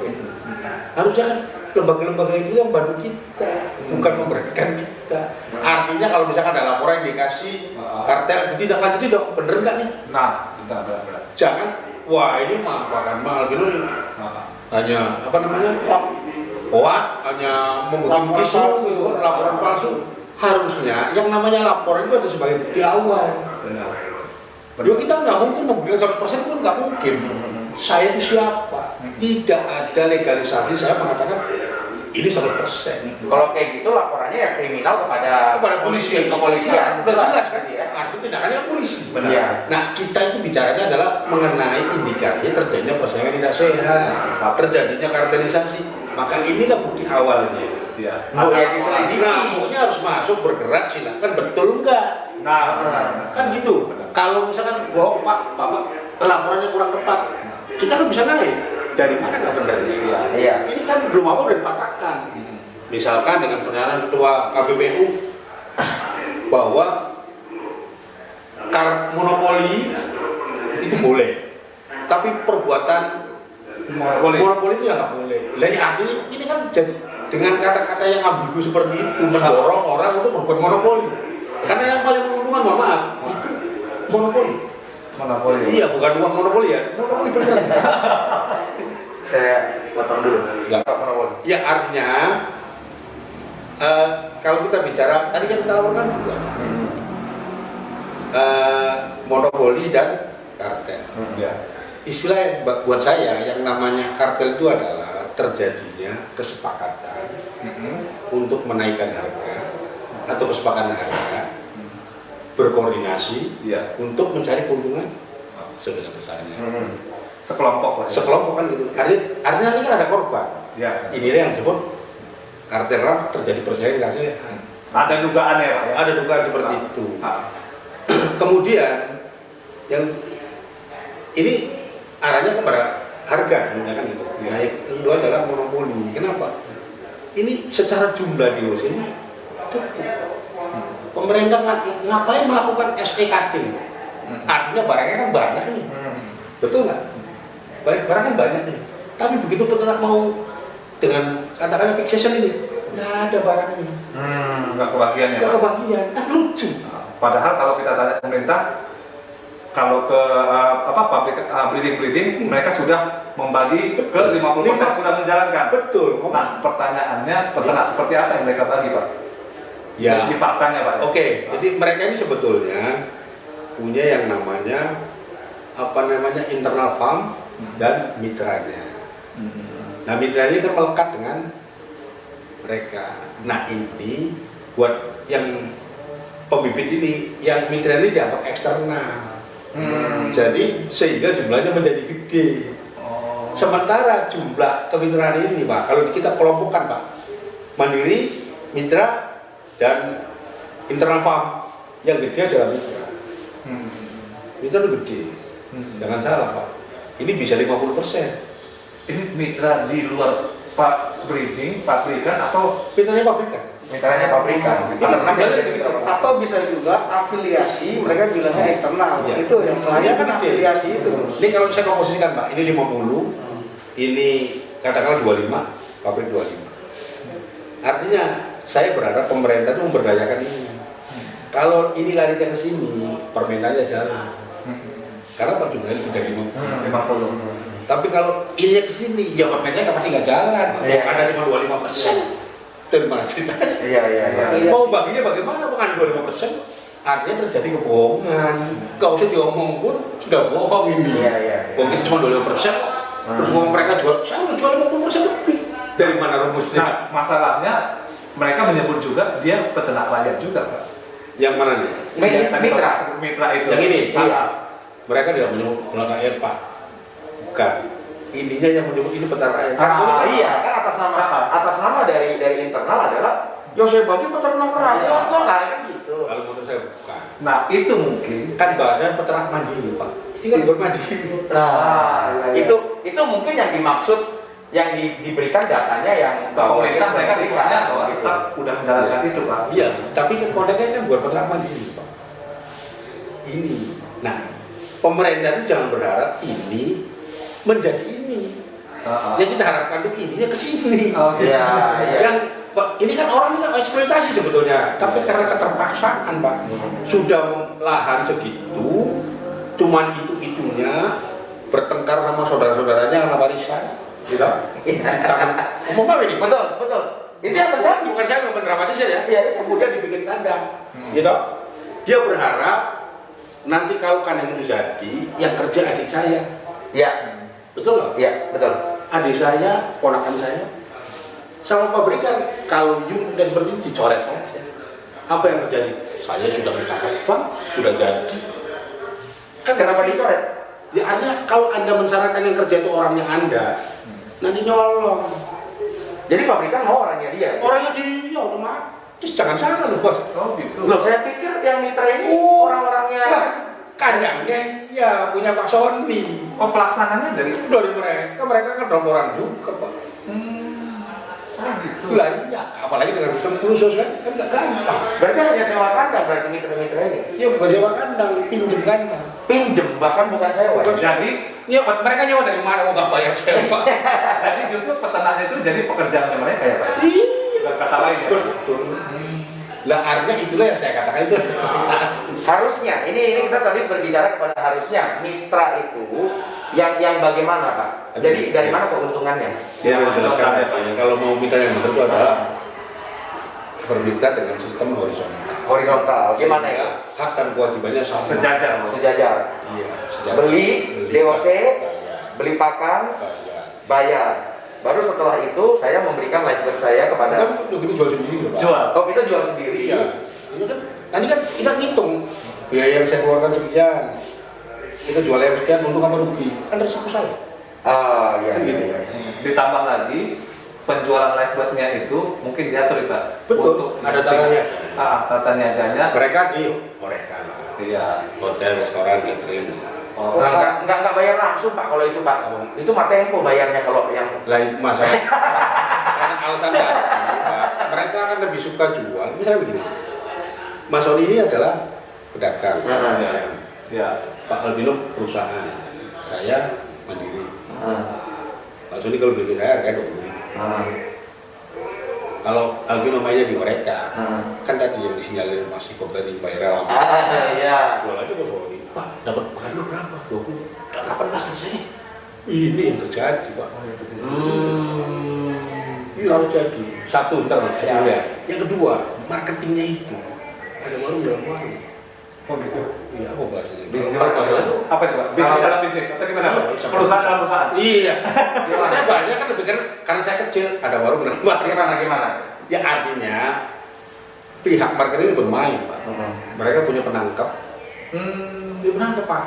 Harusnya kan lembaga-lembaga itu yang bantu kita, bukan memberatkan kita. Artinya kalau misalkan ada laporan yang dikasih kartel, ditindaklanjuti dong, bener nggak nih? Nah, benar. Jangan, wah ini mah bahkan mahal gitu, Nah, hanya apa namanya, hoak, hanya membuat Laporan kisru, palsu. laporan palsu. Harusnya yang namanya laporan itu ada sebagai bukti awal. benar. Ya kita nggak mungkin membuktikan 100% pun nggak mungkin. Saya itu siapa? Tidak ada legalisasi. Saya mengatakan ini 100%. Kalau kayak gitu laporannya ya kriminal kepada Polisi, kepolisian. Udah jelas kan? Gitu ya. Artinya tindakannya polisi. Benar. Iya. Nah kita itu bicaranya adalah mengenai indikasi terjadinya persaingan tidak sehat, terjadinya kartelisasi. Maka inilah bukti awalnya. Ya. Bu, ya diselidiki. Nah, pokoknya harus masuk bergerak, silakan, betul enggak? Nah, Kan gitu. Kalau misalkan bohong Pak, Bapak laporannya kurang tepat, kita kan bisa naik. Dari mana nggak benar? Iya. Ini kan belum apa udah dipatahkan. Misalkan dengan pernyataan Ketua KPPU bahwa monopoli itu boleh, tapi perbuatan monopoli itu ya nggak boleh. Lah ya artinya ini kan jadi dengan kata-kata yang ambigu seperti itu mendorong orang untuk berbuat monopoli. Karena yang paling menguntungkan, mohon maaf, itu monopoli. monopoli. Iya, bukan uang monopoli ya, monopoli beneran. Saya potong dulu. Silakan. Monopoli. Ya artinya kalau kita bicara tadi kan kita laporkan juga monopoli dan kartel. Ya. Istilah yang buat saya yang namanya kartel itu adalah terjadinya kesepakatan untuk menaikkan harga atau kesepakatan harga berkoordinasi Ya. untuk mencari keuntungan sebesar-besarnya. Sekelompok lah. Sekelompok kan gitu. Artinya ini kan ada korban. Ya. Inilah yang disebut kartel ram terjadi persaingan nggak sehat. Ada dugaan ya Pak ya. Ada dugaan seperti itu. Ah. Kemudian yang ini arahnya kepada harga, kan gitu. Naik. Yang kedua adalah monopoli. Kenapa? Ini secara jumlah di sini cukup. Pemerintah ngapain melakukan SEKD? Artinya barangnya kan banyak nih, betul nggak? Barang kan banyak nih. Tapi begitu peternak mau dengan katakanlah fixation ini, nggak ada barangnya. Nggak kebagian ya. Nggak kebagian, kan lucu. Padahal kalau kita tanya pemerintah, kalau ke pabrik breeding mereka sudah membagi ke 50% sudah menjalankan. Betul. Nah, pertanyaannya peternak seperti apa yang mereka bagi, Pak? Ya. Di faktanya, Pak. Oke, jadi mereka ini sebetulnya punya yang namanya internal farm dan mitranya. Nah, mitra ini kan melekat dengan mereka. Nah, ini buat yang pembibit ini, yang mitra ini dianggap eksternal. Jadi sehingga jumlahnya menjadi gede. Sementara jumlah kemitraan ini, Pak, kalau kita kelompokkan, Pak, mandiri, mitra, dan internal farm, yang gede adalah mitra. Mitra itu gede. Jangan salah, Pak. Ini bisa 50%. Ini mitra di luar Pak breeding, pabrikan atau Mitranya pabrikan. Mitranya pabrikan. Peternak yang jadi mitra. Atau bisa juga afiliasi, mereka bilangnya eksternal. Ya. Itu yang lain kan afiliasi itu. Ini kalau saya komposisikan, Pak, ini 50, ini katakanlah 25, pabrik 25. Artinya saya berharap pemerintah itu memberdayakan ini. Kalau ini larinya ke sini, permintaannya jalan. Karena Pak jumlahnya sudah 50. Tapi kalau ini ke sini, ya permintaannya pasti nggak jalan. Ada cuma 25%. Dari mana ceritanya? Iya. Mau baginya bagaimana dengan 25%? Artinya terjadi kebohongan. Gak usah diomong pun sudah bohong ini. Iya. Mungkin cuma 25%. Terus mau mereka jual, saya udah jual 50% lebih. Dari mana rumusnya? Nah, masalahnya mereka menyebut juga dia peternak rakyat juga, Pak. Yang mana nih? Mitra itu. Yang ini? Iya. Mereka tidak menyebut peternak rakyat, Pak. Bukan. Ininya yang menyebut ini peternak rakyat. Iya, kan atas nama dari internal adalah saya bagi peternak rakyat kok kan gitu. Kalau menurut saya bukan. Nah, itu mungkin Kan bahasanya peternak mandiri, Pak. Ini kan bermandiri. Nah, itu mungkin yang dimaksud yang diberikan datanya yang pemerintah mereka diberikan dibuatnya bahwa gitu. kita udah menjalankan itu, Pak. Iya, tapi kan konteksnya kan buat peternak mandiri, Pak. Ini. Nah, pemerintah itu jangan berharap ini menjadi ini. Yang kita harapkan itu ininya ke sini. Iya. Yang ini kan orang ini kan eksploitasi sebetulnya, tapi karena keterpaksaan, Pak. Sudah lahan segitu, cuman itu-itunya bertengkar sama saudara-saudaranya karena warisan. Gitu. Jangan umum apa ini? Betul. Itu yang terjadi. Bukan saya yang mendramatisir ya. Iya, itu. Kemudian dibikin kandang. Gitu. Dia berharap nanti kalau kandang itu jadi, yang kerja adik saya. Iya. Betul nggak? Iya, betul. Adik saya, ponakan saya, sama pabrikan, kalau Yung dan berdiri dicoret saja. Apa yang terjadi? Saya sudah minta Bang, sudah jadi. Kan kenapa dicoret? Ya artinya kalau Anda mensyaratkan yang kerja itu orangnya Anda, nanti nyolong. Jadi pabrikan mau orangnya dia. Orangnya dia otomatis, jangan salah loh, Bos. Oh, gitu. Loh, saya pikir yang mitra ini orang-orangnya Kandangnya ya punya Pak Sony. Oh, pelaksananya dari Mereka kan orang juga, Pak. gitu. Lah iya, apalagi dengan sistem khusus kan nggak gampang. Berarti hanya sewa kandang berarti mitra-mitra ini. Ya bukan sewa kandang, pinjem kandang. Pinjem bahkan bukan sewa. Jadi Ya mereka nyawa dari mana mau nggak bayar sewa? jadi justru peternaknya itu jadi pekerjaannya mereka ya, Pak. Iya. Bukan kata lain ya. Betul. Lah artinya itulah yang saya katakan itu. Harusnya ini kita tadi berbicara kepada harusnya mitra itu yang bagaimana, Pak? Jadi dari mana keuntungannya? Ya, menjelaskan ya, Pak. Kalau mau mitra yang betul itu adalah bermitra dengan sistem horizontal. Horizontal. Gimana ya? Hak dan kewajibannya sama. Sejajar. Sejajar. Iya, sejajar. Beli DOC, bayar, beli pakan, bayar. bayar. Baru setelah itu saya memberikan livebird saya kepada. Kan udah gitu jual sendiri loh, Pak. Jual. Oh, kita jual sendiri. Iya. Ini kan tadi kan kita ngitung biaya yang saya keluarkan sekian. Kita jual yang sekian, untung apa rugi? Kan resiko saya. Ah, iya, Kan iya, gitu. iya. Ditambah lagi penjualan livebird-nya itu mungkin diatur, Pak. Betul. Untuk Ada tata niaga. tata niaganya. Mereka di mereka Iya. hotel, restoran, catering, Oh, Enggak bayar langsung Pak kalau itu Pak. Itu mah tempo bayarnya kalau yang Lain masalah. Karena alasan tadi, Pak, mereka kan lebih suka jual. Misalnya begini, Mas Sony ini adalah pedagang. Ya. Pak Albino perusahaan, saya mandiri. Pak Sony kalau beli ke saya harganya 20.000. Kalau Albino mainnya di mereka, kan tadi yang disinyalir Mas Iko tadi bayar lama. iya. Jual aja ke Sony. Pak, dapat pengaruh berapa? 20. 18 rasanya. Ini yang terjadi, Pak. Iya terjadi. Satu ntar ya. Yang kedua, marketingnya itu ada warung dalam warung. Oh gitu. Iya, apa bahasanya? Apa itu Pak? Bisnis dalam bisnis atau gimana Pak? Perusahaan dalam perusahaan? Iya. Saya bahasanya kan lebih kan karena saya kecil ada warung dalam warung. Gimana? Ya artinya pihak marketing bermain, Pak. Mereka punya penangkap. Dia penangkap, Pak.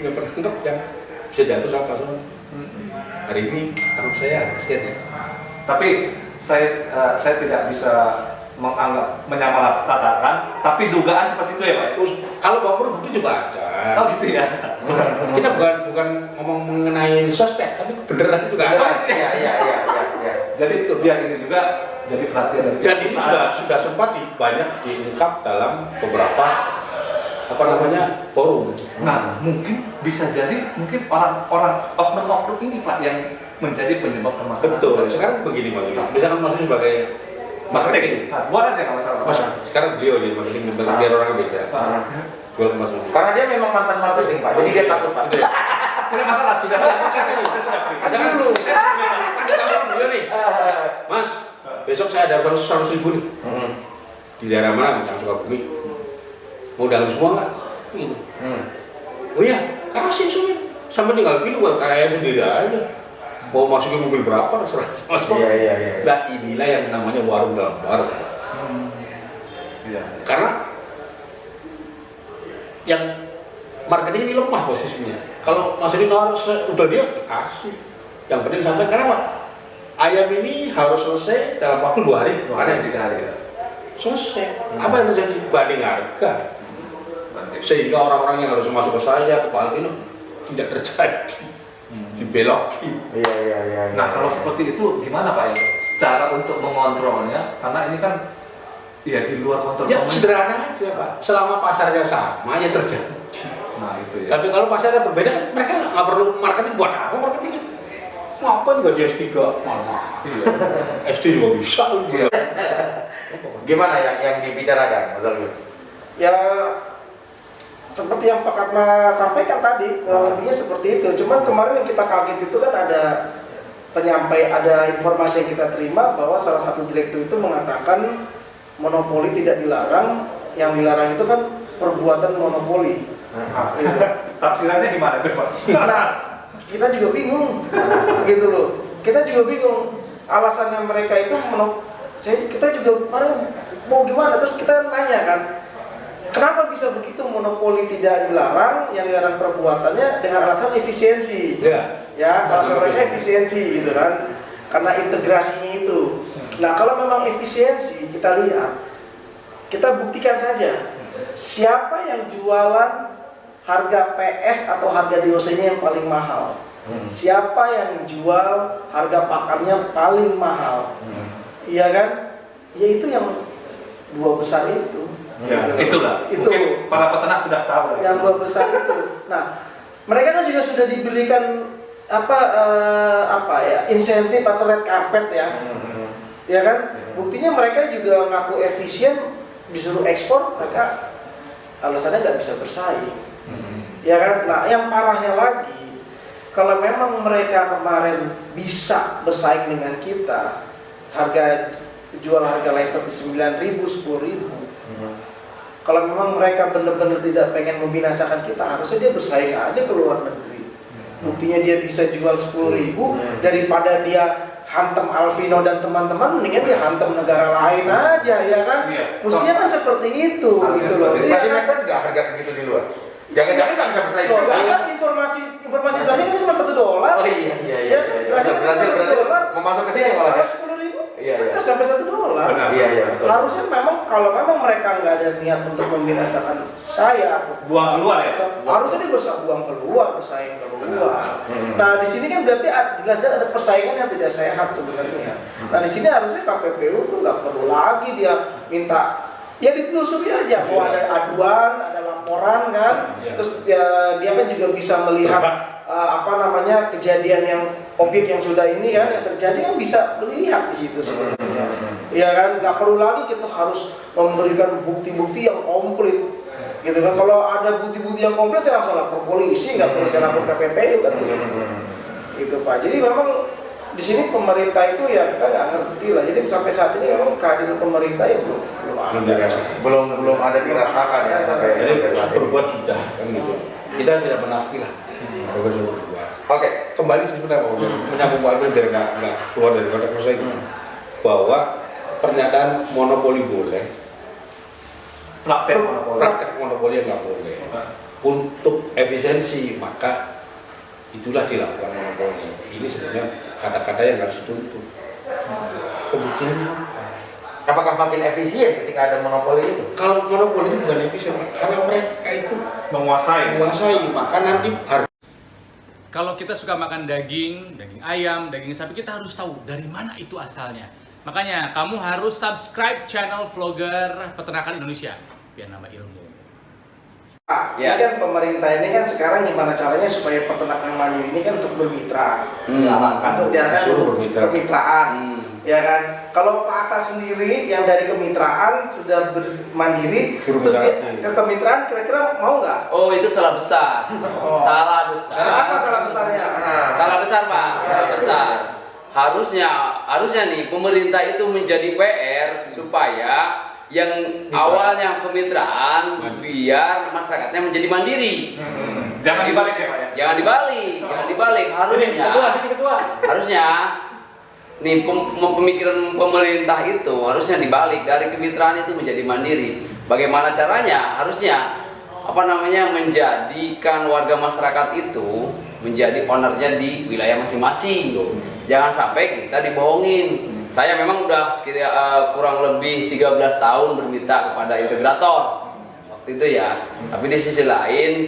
Punya penangkap yang bisa jatuh siapa semua. Hari ini tangkap saya, kasihan ya. Tapi saya tidak bisa menyamaratakan, tapi dugaan seperti itu ya Pak. Kalau Bapak itu juga ada. Oh gitu ya. Kita bukan ngomong mengenai suspek, tapi beneran juga ada. Iya. Jadi itu biar ini juga jadi perhatian dari Dan ini sudah sempat banyak diungkap dalam beberapa forum. Nah, mungkin bisa jadi orang-orang oknum-oknum ini Pak yang menjadi penyebab permasalahan. Betul. Sekarang begini Mas, misalkan Mas ini sebagai marketing. Nah, buat aja nggak masalah. Mas, sekarang beliau jadi marketing, biar orang beda. Jual ke Mas Sony. Karena dia memang mantan marketing Pak, jadi dia takut Pak. Tidak masalah, sudah saya sudah free. Misalkan dulu, kan kita orang beliau nih, Mas, besok saya ada 100.000 nih. Di daerah mana? Yang Sukabumi. Mau dalam semua nggak? Gitu. Oh iya, kasih semua. Sampai tinggal pilih buat kaya sendiri aja. Mau masukin mobil berapa terserah. Iya. Nah inilah yang namanya warung dalam warung. Iya. Karena yang marketing ini lemah posisinya. Kalau Mas ini udah dia kasih. Yang penting sampai kenapa? Ayam ini harus selesai dalam waktu 2 hari. 2 hari 3 hari ya. Selesai. Apa yang terjadi? Banding harga. Sehingga orang-orang yang harus masuk ke saya, ke Pak Albino tidak terjadi. Dibelokin. Iya. Nah kalau seperti itu gimana Pak ya? Cara untuk mengontrolnya, karena ini kan ya di luar kontrol. Ya sederhana aja Pak. Selama pasarnya sama ya terjadi. Nah itu ya. Tapi kalau pasarnya berbeda, mereka nggak perlu marketing. Buat apa marketing? Ngapain gaji S3? Iya. SD juga bisa. Gimana yang dibicarakan Mas Albino? Ya seperti yang Pak Katma sampaikan tadi, kurang lebihnya seperti itu. Cuman kemarin yang kita kaget itu kan ada informasi yang kita terima bahwa salah satu direktur itu mengatakan monopoli tidak dilarang, yang dilarang itu kan perbuatan monopoli. Gitu. Tafsirannya gimana tuh Pak? Nah, kita juga bingung, gitu loh. Kita juga bingung alasannya mereka itu kita juga mau gimana? Terus kita nanya kan, kenapa bisa begitu monopoli tidak dilarang, yang dilarang perbuatannya dengan alasan efisiensi? Ya, alasan mereka efisiensi gitu kan, karena integrasinya itu. Nah, kalau memang efisiensi, kita lihat, kita buktikan saja siapa yang jualan harga PS atau harga DOC-nya yang paling mahal. Siapa yang jual harga pakannya paling mahal. Iya kan? Ya itu yang 2 besar itu. Ya, itulah. Itu mungkin para peternak sudah tahu. Yang 2 besar itu. Nah, mereka kan juga sudah diberikan insentif atau red carpet ya. Ya kan? Buktinya mereka juga ngaku efisien, disuruh ekspor, mereka alasannya nggak bisa bersaing. Ya kan? Nah, yang parahnya lagi, kalau memang mereka kemarin bisa bersaing dengan kita, jual harga lepet di 9.000, 10.000. Kalau memang mereka benar-benar tidak pengen membinasakan kita, harusnya dia bersaing aja ke luar negeri. Buktinya dia bisa jual 10.000, daripada dia hantam Alvino dan teman-teman, mendingan dia hantam negara lain aja, ya kan? Mestinya kan seperti itu, gitu loh. Masih make sense nggak harga segitu di luar? Jangan-jangan nggak bisa bersaing juga. Kita informasi Brazil itu cuma $1. Oh iya. Brazil mau masuk ke sini malah. $10.000. Iya, iya. Kan nggak sampai $1. Benar. Iya, iya, betul. Harusnya memang kalau memang mereka nggak ada niat untuk membinasakan saya, Buang keluar ya? harusnya dia bisa buang keluar, bersaing keluar. Nah di sini kan berarti jelas ada persaingan yang tidak sehat sebenarnya. Nah di sini harusnya KPPU tuh nggak perlu lagi dia minta, ya ditelusuri aja bahwa ada aduan, ada laporan kan, terus ya, dia kan juga bisa melihat kejadian yang objek yang sudah ini kan yang terjadi kan bisa melihat di situ sebenarnya. Ya kan, nggak perlu lagi kita harus memberikan bukti-bukti yang komplit. Gitu kan, kalau ada bukti-bukti yang komplit saya langsung lapor polisi, nggak perlu saya lapor KPPU kan. Gitu Pak. Jadi memang di sini pemerintah itu ya kita nggak ngerti lah. Jadi sampai saat ini memang kehadiran pemerintah ya belum ada. Belum ada dirasakan ya sampai Jadi saat ini. berbuat sudah kan gitu. Kita tidak menafsir lah. Berbuat. Oke. Kembali sebenarnya menyambung Pak Alvin biar nggak keluar dari konteks saya bahwa pernyataan monopoli boleh, praktek monopoli yang nggak boleh. Untuk efisiensi maka itulah dilakukan monopoli. Ini sebenarnya kata-kata yang harus dituntut. Pembuktiannya apa? Apakah makin efisien ketika ada monopoli itu? Kalau monopoli itu bukan efisien, karena mereka itu Menguasai. maka nanti harga. Kalau kita suka makan daging ayam, daging sapi, kita harus tahu dari mana itu asalnya. Makanya kamu harus subscribe channel Vlogger Peternakan Indonesia biar nambah ilmu. Ini kan pemerintah ini kan sekarang gimana caranya supaya peternakan mandiri ini kan untuk bermitra, untuk diarahkan untuk kemitraan, ya kan? Kalau Pak Atta sendiri yang dari kemitraan sudah mandiri, terus dia ke kemitraan kira-kira mau nggak? Oh, itu salah besar. Salah besar. Apa salah besarnya? Salah besar, Pak. Salah besar. Harusnya nih pemerintah itu menjadi PR supaya yang awalnya kemitraan biar masyarakatnya menjadi mandiri. Jangan dibalik ya Pak ya? Jangan dibalik. Harusnya nih pemikiran pemerintah itu harusnya dibalik, dari kemitraan itu menjadi mandiri. Bagaimana caranya? Harusnya menjadikan warga masyarakat itu menjadi ownernya di wilayah masing-masing. Jangan sampai kita dibohongin. Saya memang udah sekitar kurang lebih 13 tahun bermitra kepada integrator waktu itu ya. Tapi di sisi lain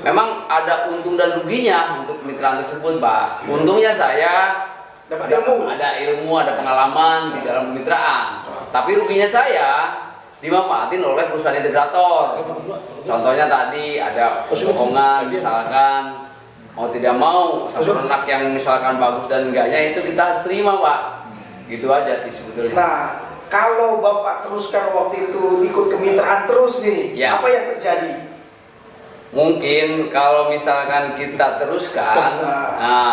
memang ada untung dan ruginya untuk kemitraan tersebut, Pak. Untungnya saya Dapat ilmu. ada ilmu, ada pengalaman di dalam kemitraan. Tapi ruginya saya dimanfaatin oleh perusahaan integrator. Contohnya tadi ada kebohongan, misalkan mau tidak mau satu ternak yang misalkan bagus dan enggaknya itu kita harus terima, Pak. Gitu aja sih sebetulnya. Nah, kalau Bapak teruskan waktu itu ikut kemitraan terus nih, Ya. apa yang terjadi? Mungkin kalau misalkan kita teruskan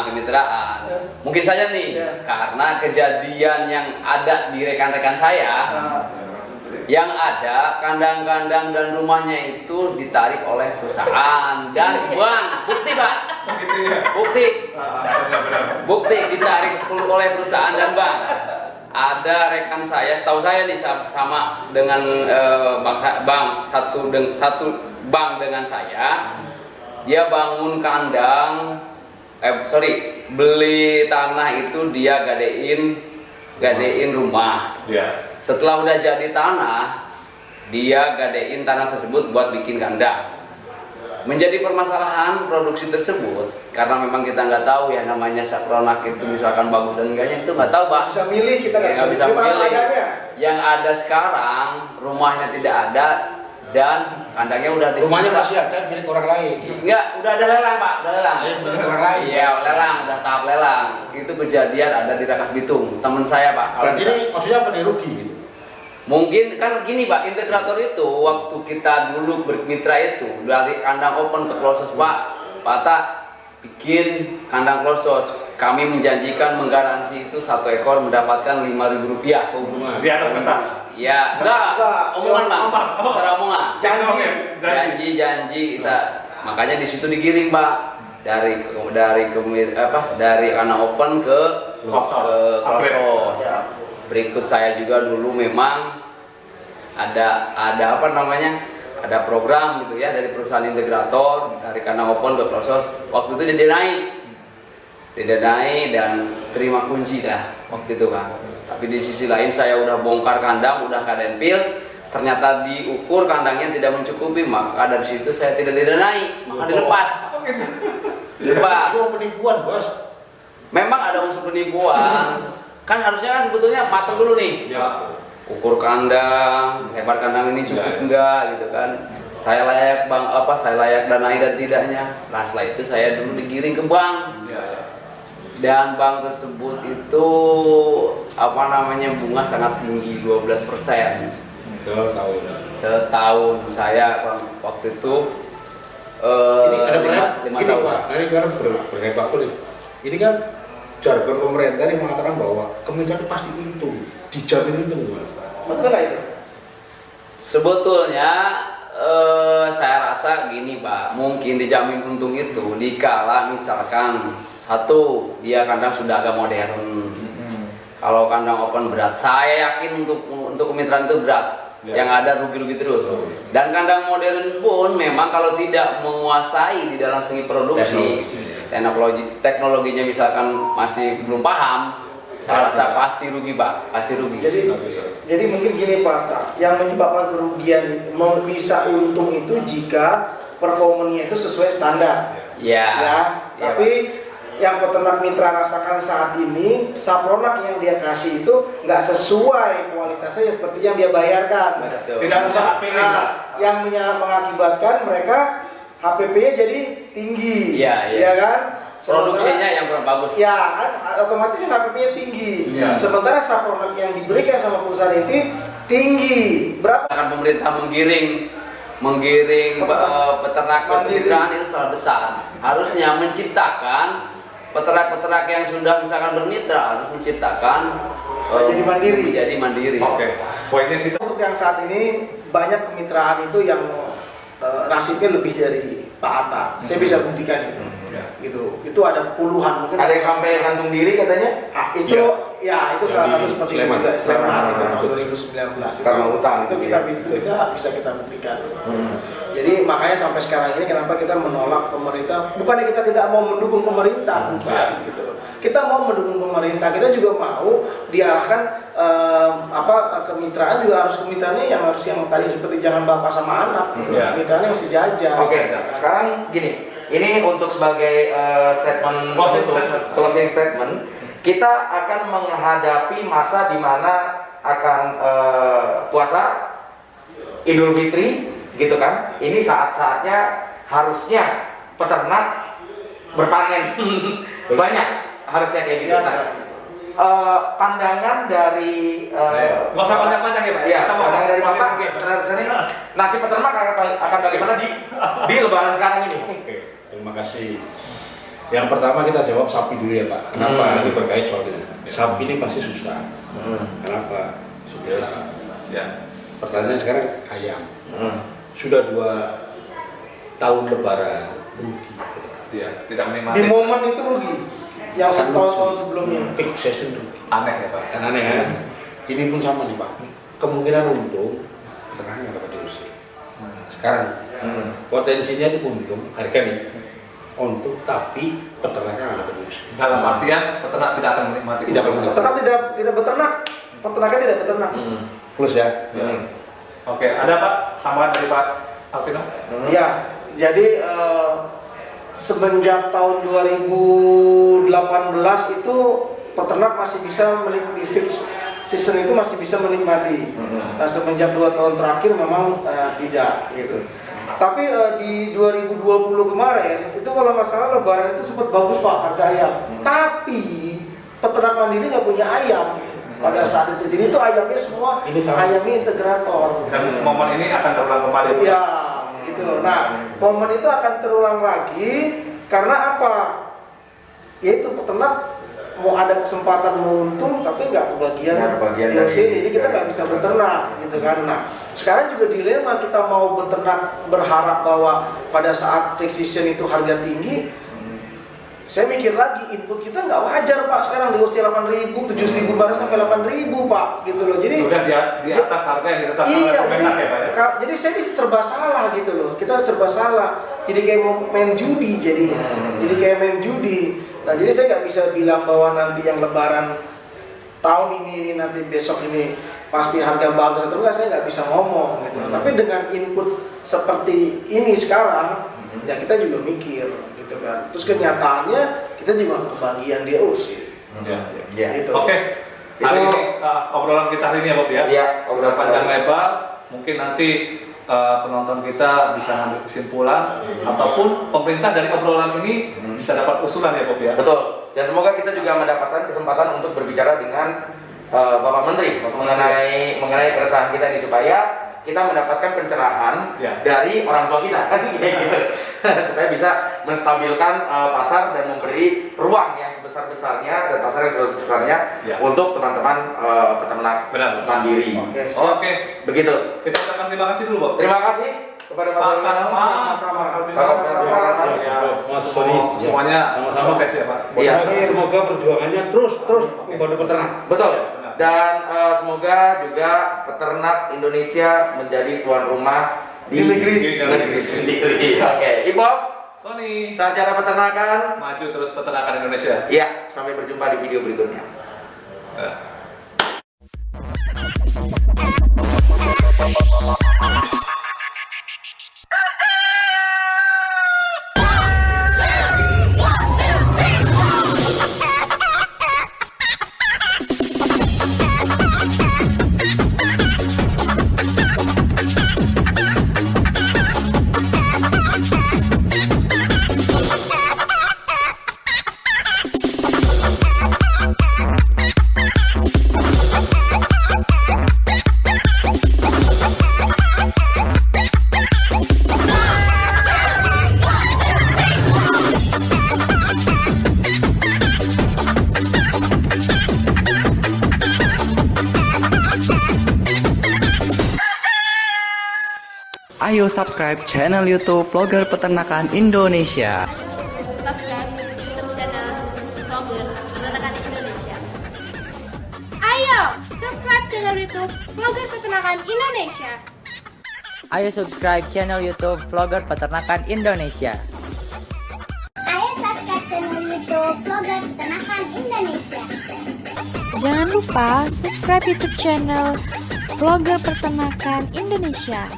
kemitraan, mungkin saja nih karena kejadian yang ada di rekan-rekan saya, yang ada kandang-kandang dan rumahnya itu ditarik oleh perusahaan dan bank. Bukti, Pak. Bukti ditarik oleh perusahaan dan bank. Ada rekan saya, setahu saya nih sama dengan satu bank dengan saya. Dia bangun kandang, beli tanah itu dia gadein rumah. Setelah udah jadi tanah, dia gadein tanah tersebut buat bikin kandang. Menjadi permasalahan produksi tersebut karena memang kita nggak tahu ya namanya sapronak itu misalkan bagus dan enggaknya itu nggak tahu, Pak. Bisa milih, kita nggak bisa milih. Yang ada sekarang rumahnya tidak ada dan kandangnya udah di Rumahnya masih ada milik orang lain. Enggak, udah ada lelang, Pak, udah lelang. Milik orang lain. Iya, lelang, udah tahap lelang. Itu kejadian ada di Rangkas Bitung, teman saya, Pak. Berarti ini maksudnya apa nih, rugi gitu? Mungkin kan gini, Pak, integrator itu waktu kita dulu bermitra itu dari kandang open ke close, Pak Atta bikin kandang close. Kami menjanjikan menggaransi itu satu ekor mendapatkan Rp5.000 keuntungan. Di atas kertas. Ya, enggak, omongan, Pak. Secara omongan. Janji kita. Makanya di situ digiring, Pak. Dari anak open ke close. Berikut saya juga dulu memang ada ada program gitu ya dari perusahaan integrator dari kandang open ke close. Waktu itu dia naik didanai dan terima kunci dah waktu itu kan. Tapi di sisi lain saya udah bongkar kandang, udah keadaan pil, ternyata diukur kandangnya tidak mencukupi, maka dari situ saya tidak didanai, maka dilepas. Dilepas. Itu penipuan, Bos. Memang ada unsur penipuan. Kan harusnya kan sebetulnya matang dulu nih. Ya. Ukur kandang, lebar kandang ini cukup enggak gitu kan. Saya layak saya layak danai dan tidaknya. Nah, setelah itu saya dulu digiring ke bank. Dan bank tersebut itu bunga sangat tinggi 12%. Setahun saya waktu itu Ini ada 5 tahun. Pak. Nah, ini kan berhebat nih. Ini kan jargon pemerintah yang mengatakan bahwa kementerian pasti untung, dijamin untung. Betul nggak itu? Sebetulnya saya rasa gini Pak, mungkin dijamin untung itu dikala misalkan satu dia kandang sudah agak modern. Kalau kandang open berat, saya yakin untuk kemitraan itu berat. Yang ada rugi-rugi terus. Dan kandang modern pun memang kalau tidak menguasai di dalam segi produksi, teknologinya misalkan masih belum paham, saya rasa pasti rugi Pak, pasti rugi. Jadi mungkin gini Pak, yang menyebabkan kerugian bisa untung itu jika performanya itu sesuai standar. Ya. Tapi yang peternak mitra rasakan saat ini, sapronak yang dia kasih itu nggak sesuai kualitasnya seperti yang dia bayarkan. Betul. Yang mengakibatkan mereka HPP-nya jadi tinggi, Iya. kan? Produksinya yang kurang bagus. Ya, kan otomatis kan HPP-nya tinggi. Sementara sapronak yang diberikan sama perusahaan itu tinggi. Berapa? Akan pemerintah menggiring peternak kemitraan itu sangat besar. Harusnya menciptakan peternak-peternak yang sudah misalkan bermitra harus menciptakan jadi mandiri. Oke. Poinnya sih Untuk yang saat ini banyak kemitraan itu yang nasibnya lebih dari Pak Atta. Saya bisa buktikan itu. Itu ada puluhan mungkin. Ada yang sampai gantung diri katanya? Itu salah satu seperti itu juga Sleman itu tahun 2019 Karena utang itu kita bisa kita buktikan. Jadi makanya sampai sekarang ini kenapa kita menolak pemerintah, bukannya kita tidak mau mendukung pemerintah, bukan gitu loh. Kita mau mendukung pemerintah, kita juga mau diarahkan kemitraan juga harus kemitraannya yang tadi seperti jangan bapak sama anak gitu. Kemitraannya yang sejajar. Oke, sekarang gini. Ini untuk sebagai closing statement, kita akan menghadapi masa di mana akan puasa Idul Fitri, gitu kan? Ini saat-saatnya harusnya peternak berpanen banyak, harusnya kayak gitu. Pandangan dari nggak usah panjang-panjang ya Pak. Ya, pandangan dari Bapak sini, nasib peternak akan bagaimana di Lebaran sekarang ini? Oke, terima kasih. Yang pertama kita jawab sapi dulu ya Pak. Kenapa ini berkait soalnya? Sapi ini pasti susah. Kenapa? Sudah. Pertanyaan sekarang ayam. Sudah 2 tahun Lebaran rugi. Tidak menikmati. Di momen itu rugi. Yang tahun sebelumnya. Peak season rugi. Aneh ya Pak. Kan aneh kan? Ini pun sama nih Pak. Kemungkinan untung peternaknya nggak dapat diusir. Sekarang potensinya itu untung, harga nih untung, tapi peternaknya nggak dapat diusir. Dalam artian peternak tidak akan menikmati. Tidak akan menikmati. Peternak tidak beternak, peternaknya tidak beternak. Plus ya. Oke, ada Pak tambahan dari Pak Alvino? Ya, jadi semenjak tahun 2018 itu peternak masih bisa menikmati fix season itu masih bisa menikmati. Nah, semenjak 2 tahun terakhir memang tidak gitu. Tapi di 2020 kemarin itu kalau nggak salah Lebaran itu sempat bagus Pak harga ayam. Tapi peternak mandiri nggak punya ayam pada saat itu. Jadi itu ayamnya semua ayamnya integrator. Dan momen ini akan terulang kembali. Iya, gitu. Nah, momen itu akan terulang lagi karena apa? Yaitu peternak mau ada kesempatan untung tapi nggak kebagian yang sini. Jadi kita nggak bisa beternak, gitu kan? Nah, sekarang juga dilema kita mau beternak berharap bahwa pada saat fix season itu harga tinggi. Saya mikir lagi, input kita nggak wajar Pak sekarang di usia 8.000, 7.000 bahkan sampai 8.000 Pak, gitu loh. Jadi sudah di atas harga yang ditetapkan oleh pemerintah ya Pak ya? Jadi saya ini serba salah gitu loh. Kita serba salah. Jadi kayak mau main judi jadinya. Jadi kayak main judi. Nah jadi saya nggak bisa bilang bahwa nanti yang lebaran tahun ini nanti besok ini pasti harga bagus atau enggak, saya nggak bisa ngomong gitu. Tapi dengan input seperti ini sekarang, ya kita juga mikir gitu kan. Terus kenyataannya kita juga kebagian DOC. Ya. Gitu. Oke. Hari ini obrolan kita hari ini ya Bob ya. Iya, Obrolan panjang lebar. Mungkin nanti penonton kita bisa ngambil kesimpulan ataupun pemerintah dari obrolan ini bisa dapat usulan ya Bob ya. Betul. Dan semoga kita juga mendapatkan kesempatan untuk berbicara dengan Bapak Menteri mengenai keresahan kita ini supaya kita mendapatkan pencerahan dari orang tua kita kan kayak gitu. Supaya bisa menstabilkan pasar dan memberi ruang yang sebesar-besarnya dan pasar yang sebesar-besarnya untuk teman-teman peternak mandiri. Oke. Begitu. Kita ucapkan terima kasih dulu Bob. Terima kasih kepada Mas semuanya sukses ya Pak. Iya. Semoga perjuangannya terus membantu peternak. Betul. Dan semoga juga peternak Indonesia menjadi tuan rumah di negeri sendiri. Oke, Ibu, Sony, sarjana peternakan, maju terus peternakan Indonesia. Iya, sampai berjumpa di video berikutnya. Ayo subscribe channel YouTube Vlogger Peternakan Indonesia. Subscribe YouTube channel Vlogger Peternakan Indonesia. Ayo subscribe channel YouTube Vlogger Peternakan Indonesia. Ayo subscribe channel YouTube Vlogger Peternakan Indonesia. Ayo subscribe channel YouTube Vlogger Peternakan Indonesia. Jangan lupa subscribe YouTube channel Vlogger Peternakan Indonesia.